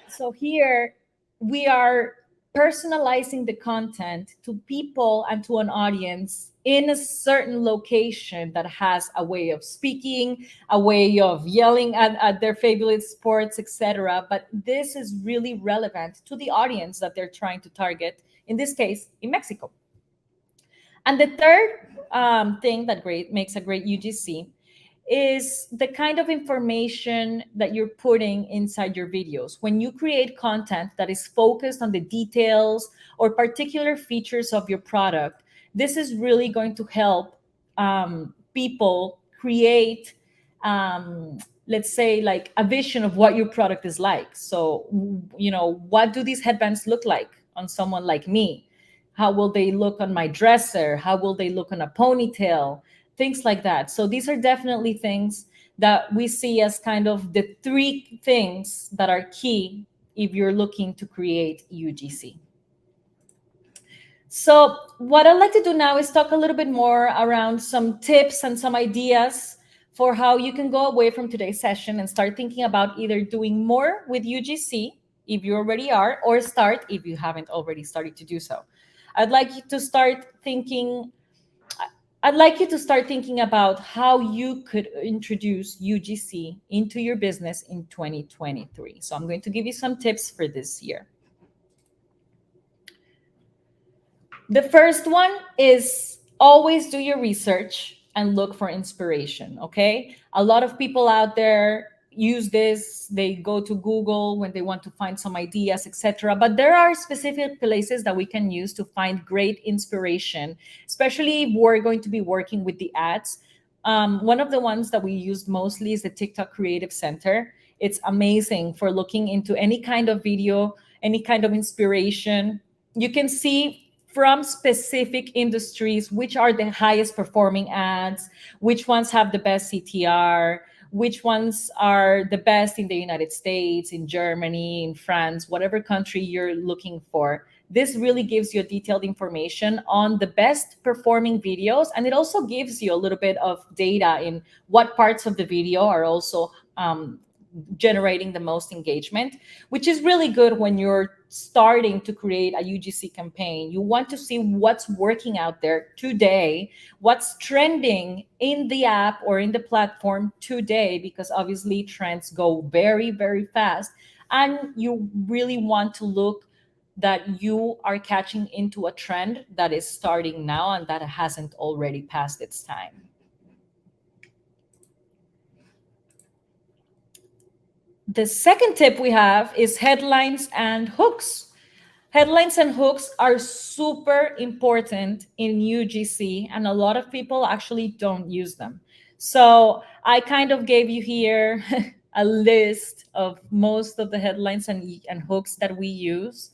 So here we are personalizing the content to people and to an audience in a certain location that has a way of speaking, a way of yelling at their favorite sports, etc. But this is really relevant to the audience that they're trying to target, in this case, in Mexico. And the third thing that makes a great UGC is the kind of information that you're putting inside your videos. When you create content that is focused on the details or particular features of your product, this is really going to help people create, let's say, like a vision of what your product is like. So, you know, what do these headbands look like on someone like me? How will they look on my dresser? How will they look on a ponytail? Things like that. So these are definitely things that we see as kind of the three things that are key if you're looking to create UGC. So what I'd like to do now is talk a little bit more around some tips and some ideas for how you can go away from today's session and start thinking about either doing more with UGC if you already are, or start if you haven't already started to do so. I'd like you to start thinking about how you could introduce UGC into your business in 2023. So I'm going to give you some tips for this year. The first one is always do your research and look for inspiration, okay? A lot of people out there use this. They go to Google when they want to find some ideas, etc. But there are specific places that we can use to find great inspiration, especially if we're going to be working with the ads. One of the ones that we use mostly is the TikTok Creative Center. It's amazing for looking into any kind of video, any kind of inspiration. You can see from specific industries which are the highest performing ads, which ones have the best CTR, which ones are the best in the United States, in Germany, in France, whatever country you're looking for. This really gives you detailed information on the best performing videos. And it also gives you a little bit of data in what parts of the video are also generating the most engagement, which is really good when you're starting to create a UGC campaign. You want to see what's working out there today, what's trending in the app or in the platform today, because obviously trends go very, very fast. And you really want to look that you are catching into a trend that is starting now and that hasn't already passed its time. The second tip we have is headlines and hooks. Headlines and hooks are super important in UGC, and a lot of people actually don't use them. So I kind of gave you here a list of most of the headlines and hooks that we use.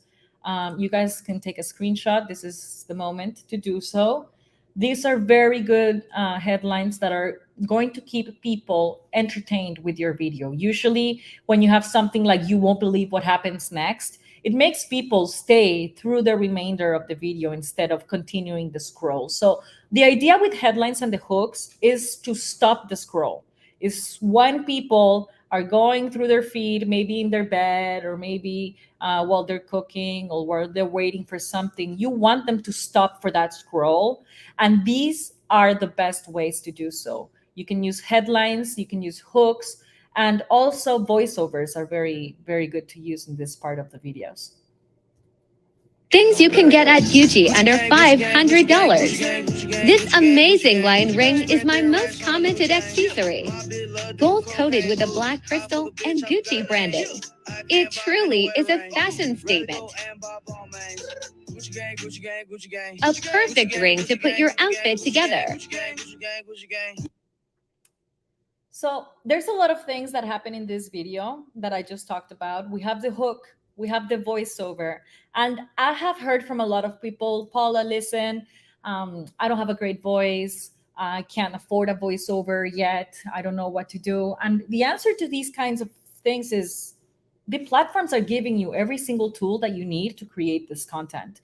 You guys can take a screenshot. This is the moment to do so. These are very good headlines that are going to keep people entertained with your video. Usually when you have something like "you won't believe what happens next," it makes people stay through the remainder of the video instead of continuing the scroll. So the idea with headlines and the hooks is to stop the scroll. Is when people are going through their feed, maybe in their bed or maybe while they're cooking or while they're waiting for something, you want them to stop for that scroll. And these are the best ways to do so. You can use headlines, you can use hooks, and also voiceovers are very, very good to use in this part of the videos. Things you can get at Gucci under $500. This amazing lion ring is my most commented accessory. Gold coated with a black crystal and Gucci branding. It truly is a fashion statement. A perfect ring to put your outfit together. So there's a lot of things that happen in this video that I just talked about. We have the hook, we have the voiceover, and I have heard from a lot of people, Paula, listen, I don't have a great voice. I can't afford a voiceover yet. I don't know what to do. And the answer to these kinds of things is the platforms are giving you every single tool that you need to create this content.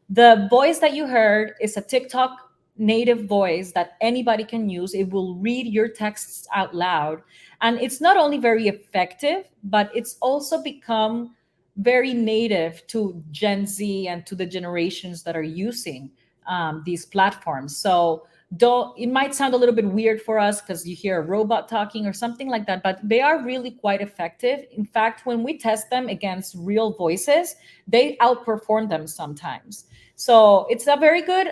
The voice that you heard is a TikTok native voice that anybody can use. It will read your texts out loud. And it's not only very effective, but it's also become very native to Gen Z and to the generations that are using these platforms. So it might sound a little bit weird for us because you hear a robot talking or something like that, but they are really quite effective. In fact, when we test them against real voices, they outperform them sometimes. So it's a very good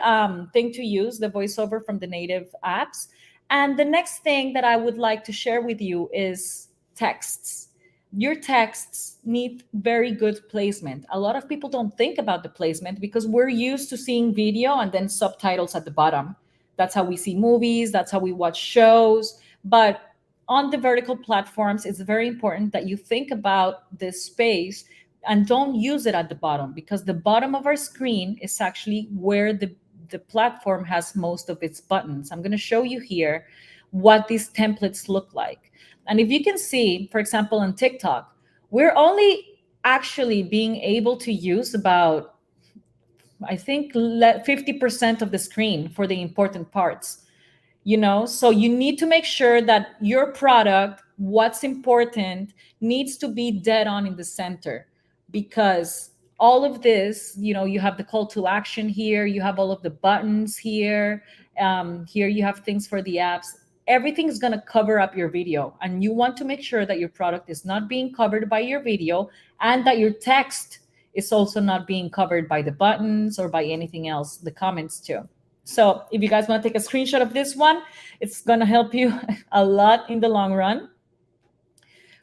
thing to use, the voiceover from the native apps. And the next thing that I would like to share with you is texts. Your texts need very good placement. A lot of people don't think about the placement because we're used to seeing video and then subtitles at the bottom. That's how we see movies. That's how we watch shows. But on the vertical platforms, it's very important that you think about this space and don't use it at the bottom, because the bottom of our screen is actually where the platform has most of its buttons. I'm going to show you here what these templates look like. And if you can see, for example, on TikTok, we're only actually being able to use about, I think, 50% of the screen for the important parts. So you need to make sure that your product, what's important, needs to be dead on in the center, because all of this, you have the call to action here, you have all of the buttons here, here you have things for the apps. Everything is going to cover up your video, and you want to make sure that your product is not being covered by your video, and that your text is also not being covered by the buttons or by anything else, the comments too. So if you guys want to take a screenshot of this one, it's going to help you a lot in the long run,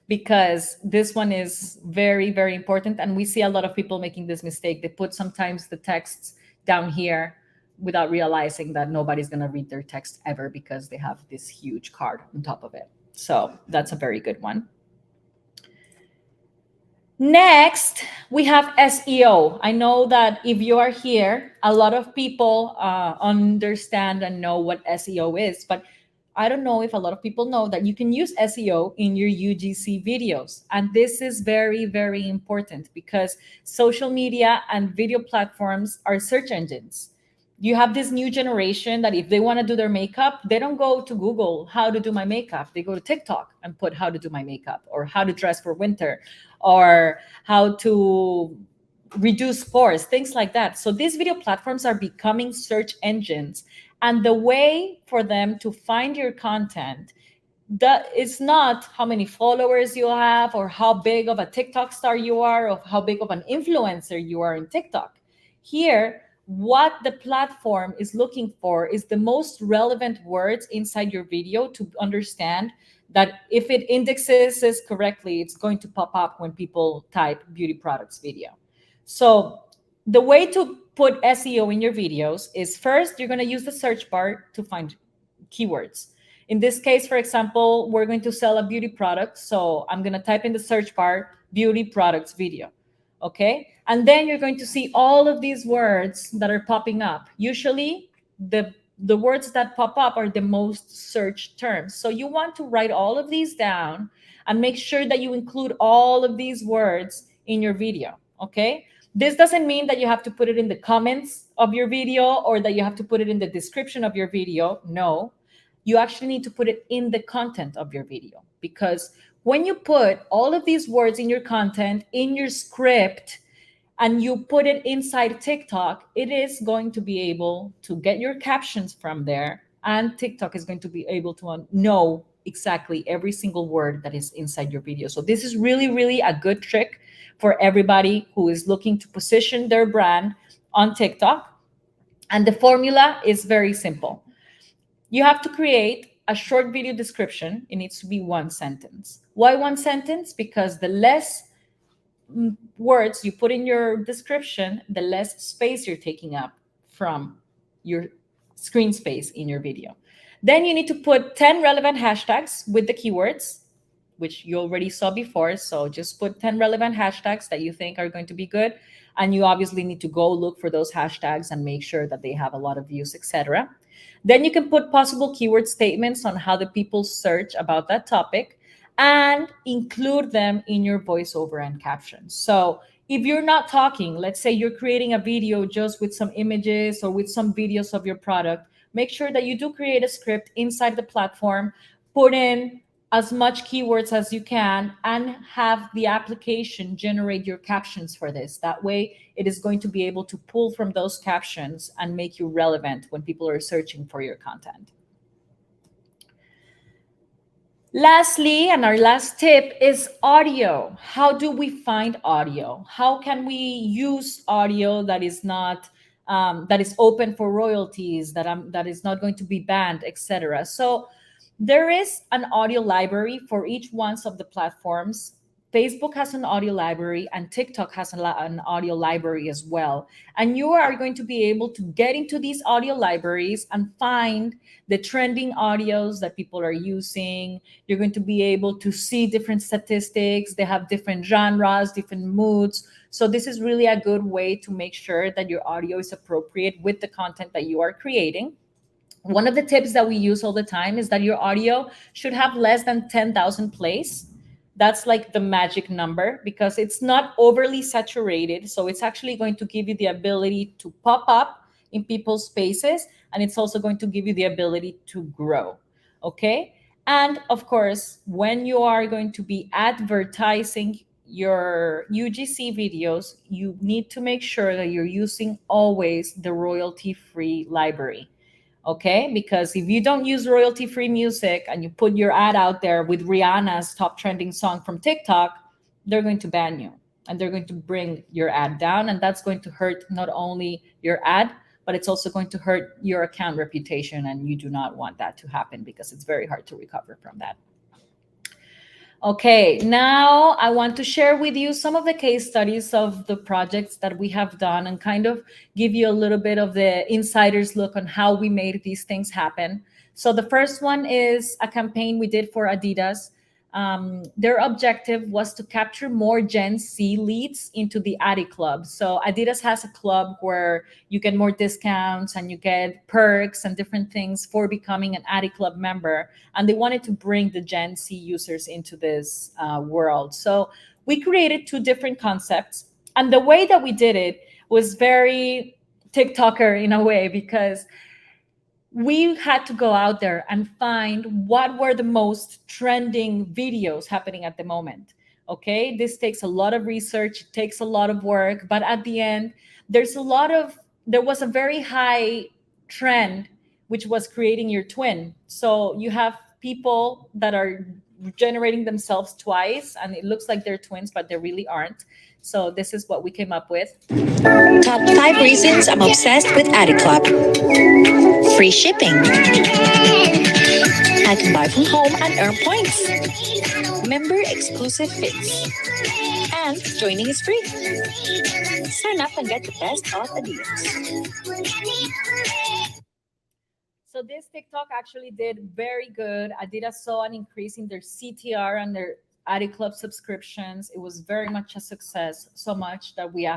because this one is very, very important. And we see a lot of people making this mistake. They put sometimes the texts down here without realizing that nobody's going to read their text ever, because they have this huge card on top of it. So that's a very good one. Next, we have SEO. I know that if you are here, a lot of people understand and know what SEO is, but I don't know if a lot of people know that you can use SEO in your UGC videos. And this is very, very important, because social media and video platforms are search engines. You have this new generation that if they want to do their makeup, they don't go to Google, how to do my makeup. They go to TikTok and put how to do my makeup, or how to dress for winter, or how to reduce pores, things like that. So these video platforms are becoming search engines. And the way for them to find your content, that is not how many followers you have, or how big of a TikTok star you are, or how big of an influencer you are in TikTok. Here, what the platform is looking for is the most relevant words inside your video, to understand that if it indexes this correctly, it's going to pop up when people type beauty products video. So the way to put SEO in your videos is, first, you're going to use the search bar to find keywords. In this case, for example, we're going to sell a beauty product. So I'm going to type in the search bar, beauty products video. Okay. And then you're going to see all of these words that are popping up. Usually the words that pop up are the most searched terms. So you want to write all of these down and make sure that you include all of these words in your video. Okay. This doesn't mean that you have to put it in the comments of your video, or that you have to put it in the description of your video. No, you actually need to put it in the content of your video, because when you put all of these words in your content, in your script, and you put it inside TikTok, it is going to be able to get your captions from there, and TikTok is going to be able to know exactly every single word that is inside your video. So this is really, really a good trick for everybody who is looking to position their brand on TikTok. And the formula is very simple. You have to create a short video description. It needs to be one sentence. Why one sentence? Because the less words you put in your description, the less space you're taking up from your screen space in your video. Then you need to put 10 relevant hashtags with the keywords, which you already saw before. So just put 10 relevant hashtags that you think are going to be good. And you obviously need to go look for those hashtags and make sure that they have a lot of views, etc. Then you can put possible keyword statements on how the people search about that topic. and include them in your voiceover and captions. So if you're not talking, let's say you're creating a video just with some images or with some videos of your product, make sure that you do create a script inside the platform, put in as much keywords as you can, and have the application generate your captions for this. That way, it is going to be able to pull from those captions and make you relevant when people are searching for your content. Lastly, and our last tip is audio. How do we find audio? How can we use audio that is not that is open for royalties, that is not going to be banned, etc. So there is an audio library for each one of the platforms. Facebook has an audio library and TikTok has an audio library as well. And you are going to be able to get into these audio libraries and find the trending audios that people are using. You're going to be able to see different statistics. They have different genres, different moods. So this is really a good way to make sure that your audio is appropriate with the content that you are creating. One of the tips that we use all the time is that your audio should have less than 10,000 plays. That's like the magic number because it's not overly saturated. So it's actually going to give you the ability to pop up in people's spaces, and it's also going to give you the ability to grow. Okay. And of course, when you are going to be advertising your UGC videos, you need to make sure that you're using always the royalty-free library. Okay, because if you don't use royalty-free music and you put your ad out there with Rihanna's top trending song from TikTok, they're going to ban you and they're going to bring your ad down. And that's going to hurt not only your ad, but it's also going to hurt your account reputation. And you do not want that to happen because it's very hard to recover from that. Okay, now I want to share with you some of the case studies of the projects that we have done and kind of give you a little bit of the insider's look on how we made these things happen. So the first one is a campaign we did for Adidas. Their objective was to capture more Gen Z leads into the Addy Club. So Adidas has a club where you get more discounts and you get perks and different things for becoming an Addy Club member. And they wanted to bring the Gen Z users into this world. So we created two different concepts. And the way that we did it was very TikToker in a way, because we had to go out there and find what were the most trending videos happening at the moment. Okay, this takes a lot of research, it takes a lot of work, but at the end, there was a very high trend, which was creating your twin. So you have people that are generating themselves twice, and it looks like they're twins, but they really aren't. So this is what we came up with. Top 5 reasons I'm obsessed with Addy Club. Free shipping. I can buy from home and earn points. Member exclusive fits. And joining is free. Sign up and get the best of Adidas. So this TikTok actually did very good. Adidas saw an increase in their CTR and their Addy Club subscriptions. It was very much a success, so much that we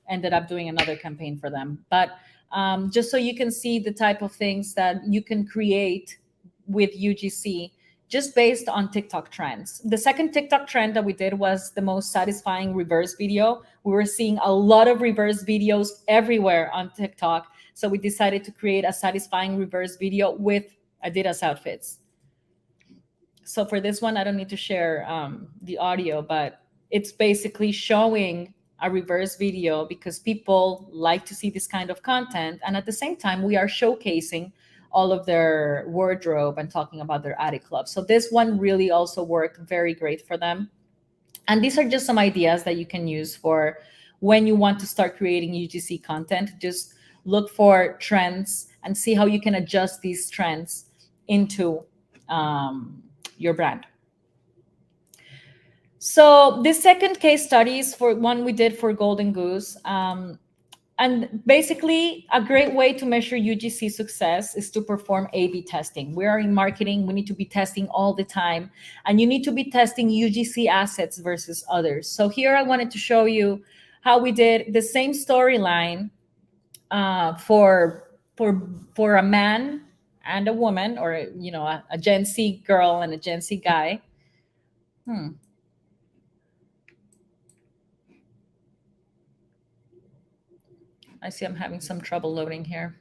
ended up doing another campaign for them. But just so you can see the type of things that you can create with UGC just based on TikTok trends. The second TikTok trend that we did was the most satisfying reverse video. We were seeing a lot of reverse videos everywhere on TikTok. So we decided to create a satisfying reverse video with Adidas outfits. So for this one, I don't need to share the audio, but it's basically showing a reverse video because people like to see this kind of content. And at the same time, we are showcasing all of their wardrobe and talking about their Addy Club. So this one really also worked very great for them. And these are just some ideas that you can use for when you want to start creating UGC content. Just look for trends and see how you can adjust these trends into your brand. So the second case study is for one we did for Golden Goose. And basically, a great way to measure UGC success is to perform A/B testing. We are in marketing. We need to be testing all the time. And you need to be testing UGC assets versus others. So here I wanted to show you how we did the same storyline for a man and a woman, or a Gen Z girl and a Gen Z guy. I see I'm having some trouble loading here.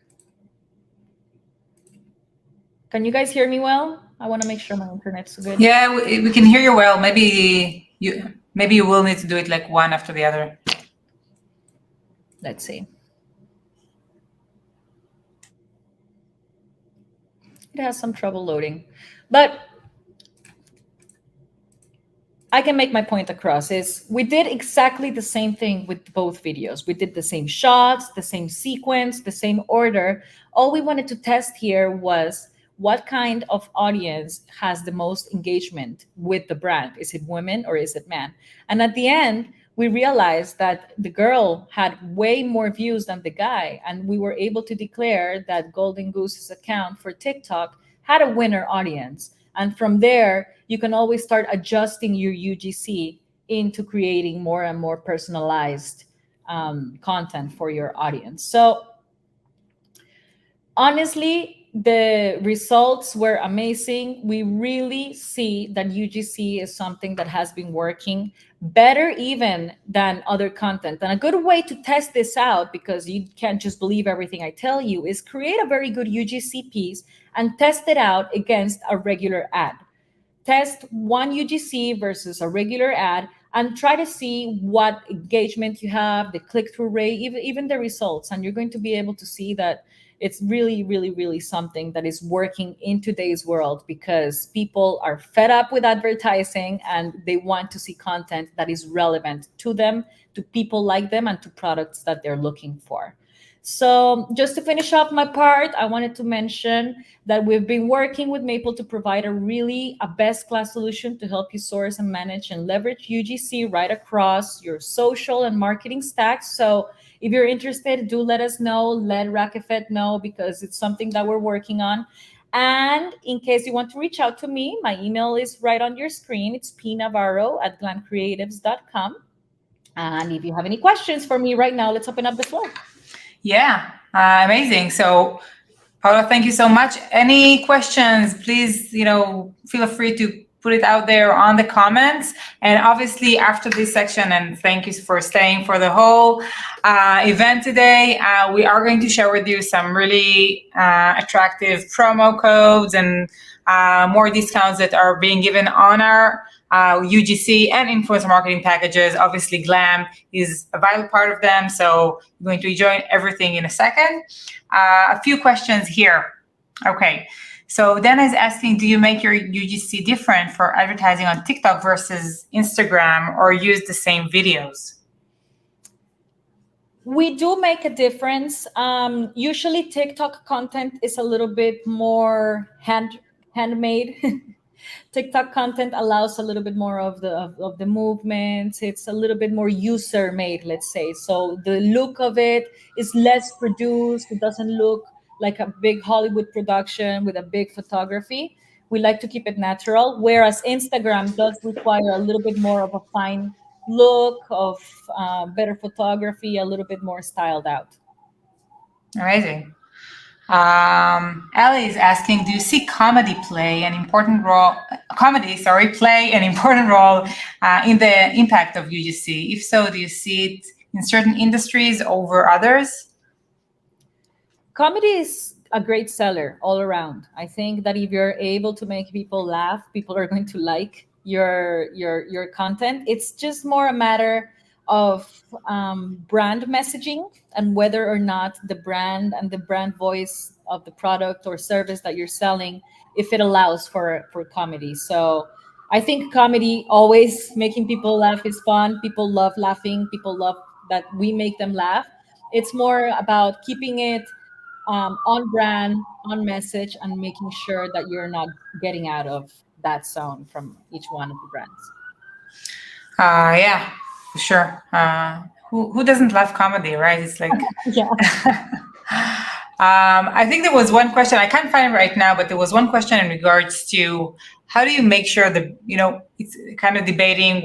Can you guys hear me well? I want to make sure my internet's good. Yeah, we can hear you well. Maybe you will need to do it like one after the other. Let's see. It has some trouble loading, but I can make my point across. Is we did exactly the same thing with both videos. We did the same shots, the same sequence, the same order. All we wanted to test here was what kind of audience has the most engagement with the brand. Is it women or is it men? And at the end, we realized that the girl had way more views than the guy. And we were able to declare that Golden Goose's account for TikTok had a winner audience. And from there, you can always start adjusting your UGC into creating more and more personalized content for your audience. So honestly, the results were amazing. We really see that UGC is something that has been working better even than other content. And a good way to test this out, because you can't just believe everything I tell you, is create a very good UGC piece and test it out against a regular ad. Test one UGC versus a regular ad and try to see what engagement you have, the click-through rate, even the results. And you're going to be able to see that it's really, really, really something that is working in today's world, because people are fed up with advertising and they want to see content that is relevant to them, to people like them, and to products that they're looking for. So just to finish off my part, I wanted to mention that we've been working with Mayple to provide a best-class solution to help you source and manage and leverage UGC right across your social and marketing stacks. So if you're interested, do let us know, let Rakefet know, because it's something that we're working on. And in case you want to reach out to me, my email is right on your screen. It's pnavarro@glamcreatives.com. And if you have any questions for me right now, let's open up the floor. Yeah, amazing. So, Paula, thank you so much. Any questions, please, feel free to put it out there on the comments. And obviously after this section, and thank you for staying for the whole event today, we are going to share with you some really attractive promo codes and more discounts that are being given on our UGC and influencer marketing packages. Obviously, Glam is a vital part of them, so you're going to enjoy everything in a second. A few questions here. Okay, so Dana is asking, do you make your UGC different for advertising on TikTok versus Instagram, or use the same videos? We do make a difference. Usually TikTok content is a little bit more handmade. TikTok content allows a little bit more of the movements. It's a little bit more user made, let's say. So the look of it is less produced. It doesn't look like a big Hollywood production with a big photography. We like to keep it natural, whereas Instagram does require a little bit more of a fine look, of better photography, a little bit more styled out. Amazing. Ellie is asking, do you see comedy play an important role in the impact of UGC? If so, do you see it in certain industries over others? Comedy is a great seller all around. I think that if you're able to make people laugh, people are going to like your content. It's just more a matter of brand messaging and whether or not the brand and the brand voice of the product or service that you're selling, if it allows for comedy. So I think comedy, always making people laugh, is fun. People love laughing. People love that we make them laugh. It's more about keeping it on brand, on message, and making sure that you're not getting out of that zone from each one of the brands. Yeah, for sure. Who doesn't love comedy, right? It's like, yeah. I think there was one question, I can't find it right now, but there was one question in regards to how do you make sure that, it's kind of debating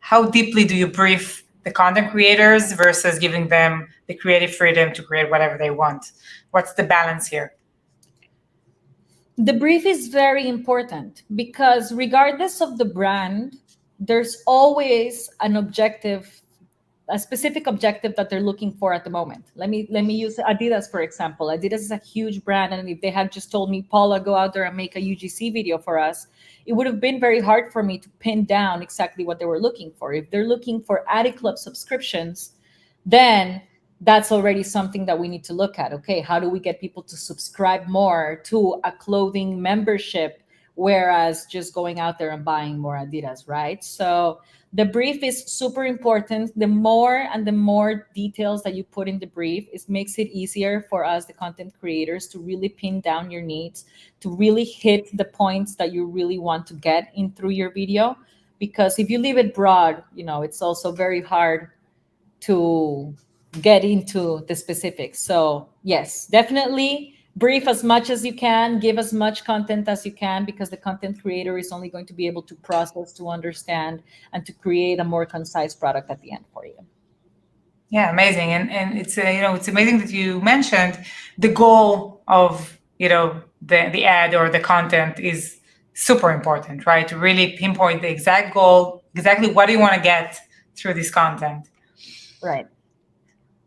how deeply do you brief the content creators versus giving them the creative freedom to create whatever they want. What's the balance here? The brief is very important because regardless of the brand, there's always an objective, a specific objective that they're looking for at the moment. Let me use Adidas, for example. Adidas is a huge brand, and if they had just told me, Paula, go out there and make a UGC video for us, it would have been very hard for me to pin down exactly what they were looking for. If they're looking for Adiclub subscriptions, then that's already something that we need to look at. Okay, how do we get people to subscribe more to a clothing membership, whereas just going out there and buying more Adidas, right? So the brief is super important. The more details that you put in the brief, it makes it easier for us, the content creators, to really pin down your needs, to really hit the points that you really want to get in through your video. Because if you leave it broad, it's also very hard to get into the specifics. So yes, definitely brief as much as you can, give as much content as you can, because the content creator is only going to be able to process, to understand, and to create a more concise product at the end for you. Yeah, amazing. And it's it's amazing that you mentioned the goal of the ad or the content is super important, right? To really pinpoint the exact goal, exactly what do you want to get through this content. Right.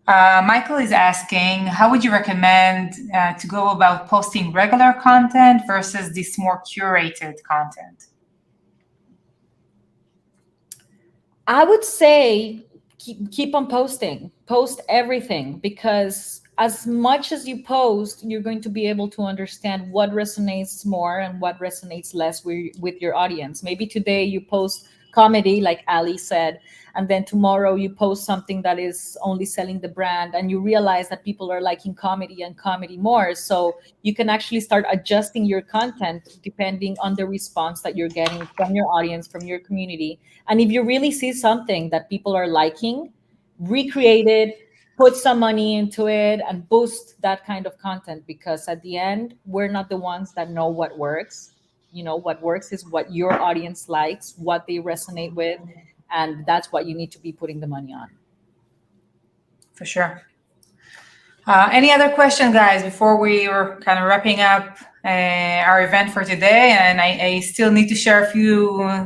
Michael is asking, how would you recommend to go about posting regular content versus this more curated content? I would say keep on posting. Post everything, because as much as you post, you're going to be able to understand what resonates more and what resonates less with your audience. Maybe today you post comedy, like Ali said, and then tomorrow you post something that is only selling the brand, and you realize that people are liking comedy and comedy more. So you can actually start adjusting your content depending on the response that you're getting from your audience, from your community. And if you really see something that people are liking, recreate it, put some money into it, and boost that kind of content, because at the end, we're not the ones that know what works. What works is what your audience likes, what they resonate with, and that's what you need to be putting the money on. For sure. Any other questions, guys, before we were kind of wrapping up our event for today? And I still need to share a few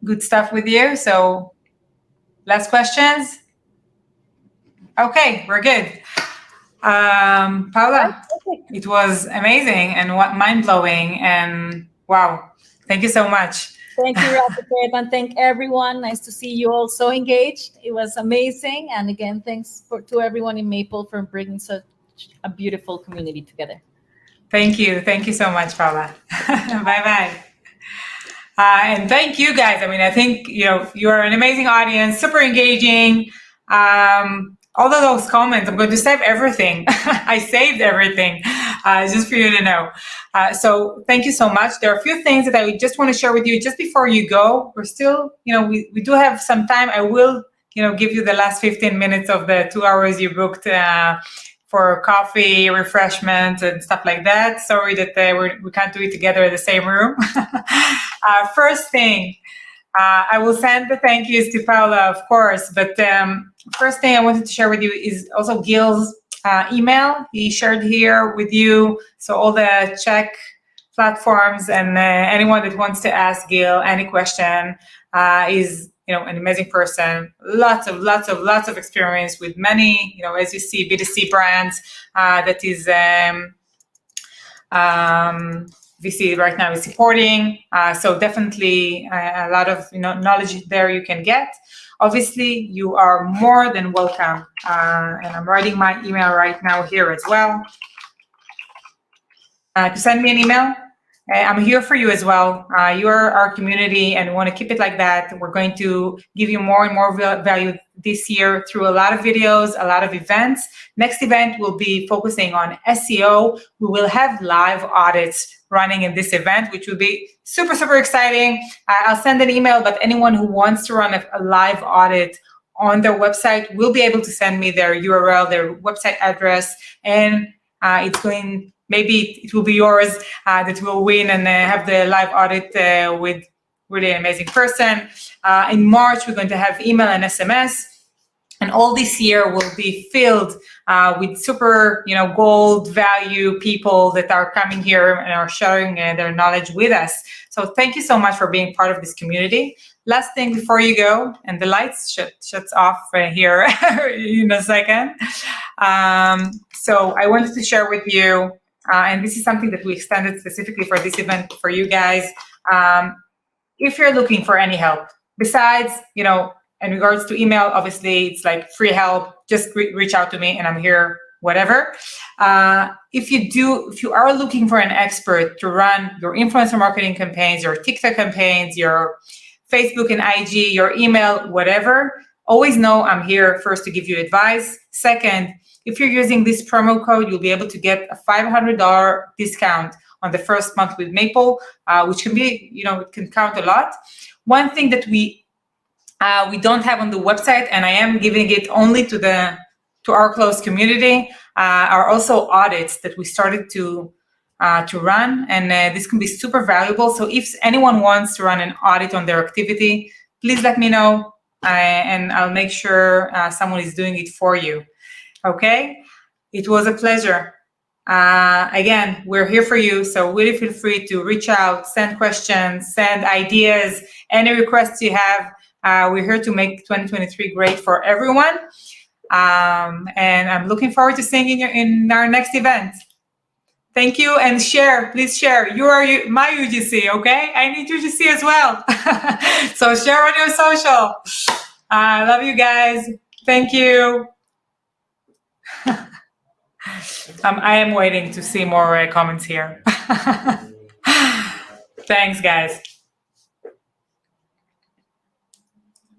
good stuff with you. So last questions? Okay, we're good. Paula, it was amazing and mind-blowing, and wow, thank you so much. Thank you, Rakefet, and thank everyone. Nice to see you all so engaged. It was amazing. And again, thanks to everyone in Mayple for bringing such a beautiful community together. Thank you. Thank you so much, Paula. Bye-bye. And thank you, guys. I mean, I think, you are an amazing audience, super engaging. All of those comments, I'm going to save everything. I saved everything just for you to know. So thank you so much. There are a few things that I just want to share with you just before you go. We're still, we do have some time. I will, give you the last 15 minutes of the 2 hours you booked for coffee, refreshments, and stuff like that. Sorry that we can't do it together in the same room. First thing, I will send the thank yous to Paula, of course, but first thing I wanted to share with you is also Gil's email. He shared here with you. So all the Czech platforms and anyone that wants to ask Gil any question is, an amazing person. Lots of experience with many, as you see, B2C brands that is VC right now is supporting. So definitely a lot of knowledge there you can get. Obviously, you are more than welcome. And I'm writing my email right now here as well. To send me an email. I'm here for you as well. You're our community and we want to keep it like that. We're going to give you more and more value this year through a lot of videos, a lot of events. Next event will be focusing on SEO. We will have live audits running in this event, which will be super, super exciting. I'll send an email, but anyone who wants to run a live audit on their website will be able to send me their URL, their website address, and maybe it will be yours that will win and have the live audit with really an amazing person. In March, we're going to have email and SMS. And all this year will be filled with super, gold value people that are coming here and are sharing their knowledge with us. So thank you so much for being part of this community. Last thing before you go, and the lights shuts off here in a second. So I wanted to share with you, and this is something that we extended specifically for this event for you guys. If you're looking for any help, besides, in regards to email, obviously it's like free help, just reach out to me and I'm here, whatever. If you are looking for an expert to run your influencer marketing campaigns, your TikTok campaigns, your Facebook and IG, your email, whatever, always know I'm here first to give you advice. Second, if you're using this promo code, you'll be able to get a $500 discount on the first month with Mayple, which can be, it can count a lot. One thing that we don't have on the website, and I am giving it only to our close community, are also audits that we started to run, and this can be super valuable. So if anyone wants to run an audit on their activity, please let me know, and I'll make sure someone is doing it for you. Okay? It was a pleasure. Again, we're here for you, so really feel free to reach out, send questions, send ideas, any requests you have. We're here to make 2023 great for everyone. And I'm looking forward to seeing you in our next event. Thank you, and share, please share. You are my UGC, okay? I need UGC as well. So share on your social. I love you guys. Thank you. I am waiting to see more comments here. Thanks, guys.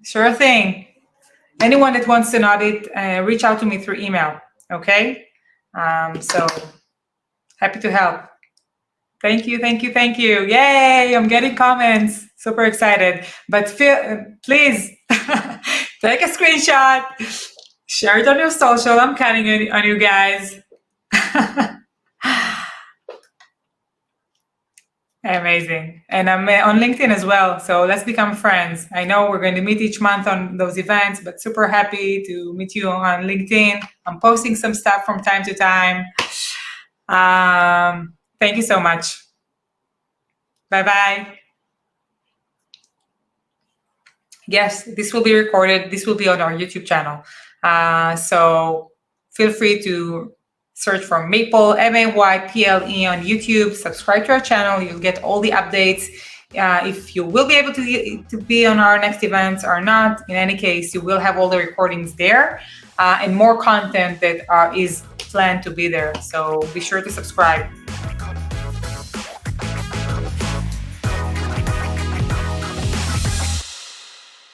Sure thing. Anyone that wants an audit, reach out to me through email, okay? So happy to help. Thank you, thank you, thank you. Yay, I'm getting comments. Super excited. But please, take a screenshot, share it on your social. I'm counting on you guys. Amazing. And I'm on LinkedIn as well, so let's become friends. I know we're going to meet each month on those events, but super happy to meet you on LinkedIn. I'm posting some stuff from time to time. Thank you so much. Bye-bye. Yes, this will be recorded. This will be on our YouTube channel. So feel free to search for Mayple, M-A-Y-P-L-E on YouTube. Subscribe to our channel. You'll get all the updates. If you will be able to be on our next events or not, in any case, you will have all the recordings there and more content that is planned to be there. So be sure to subscribe.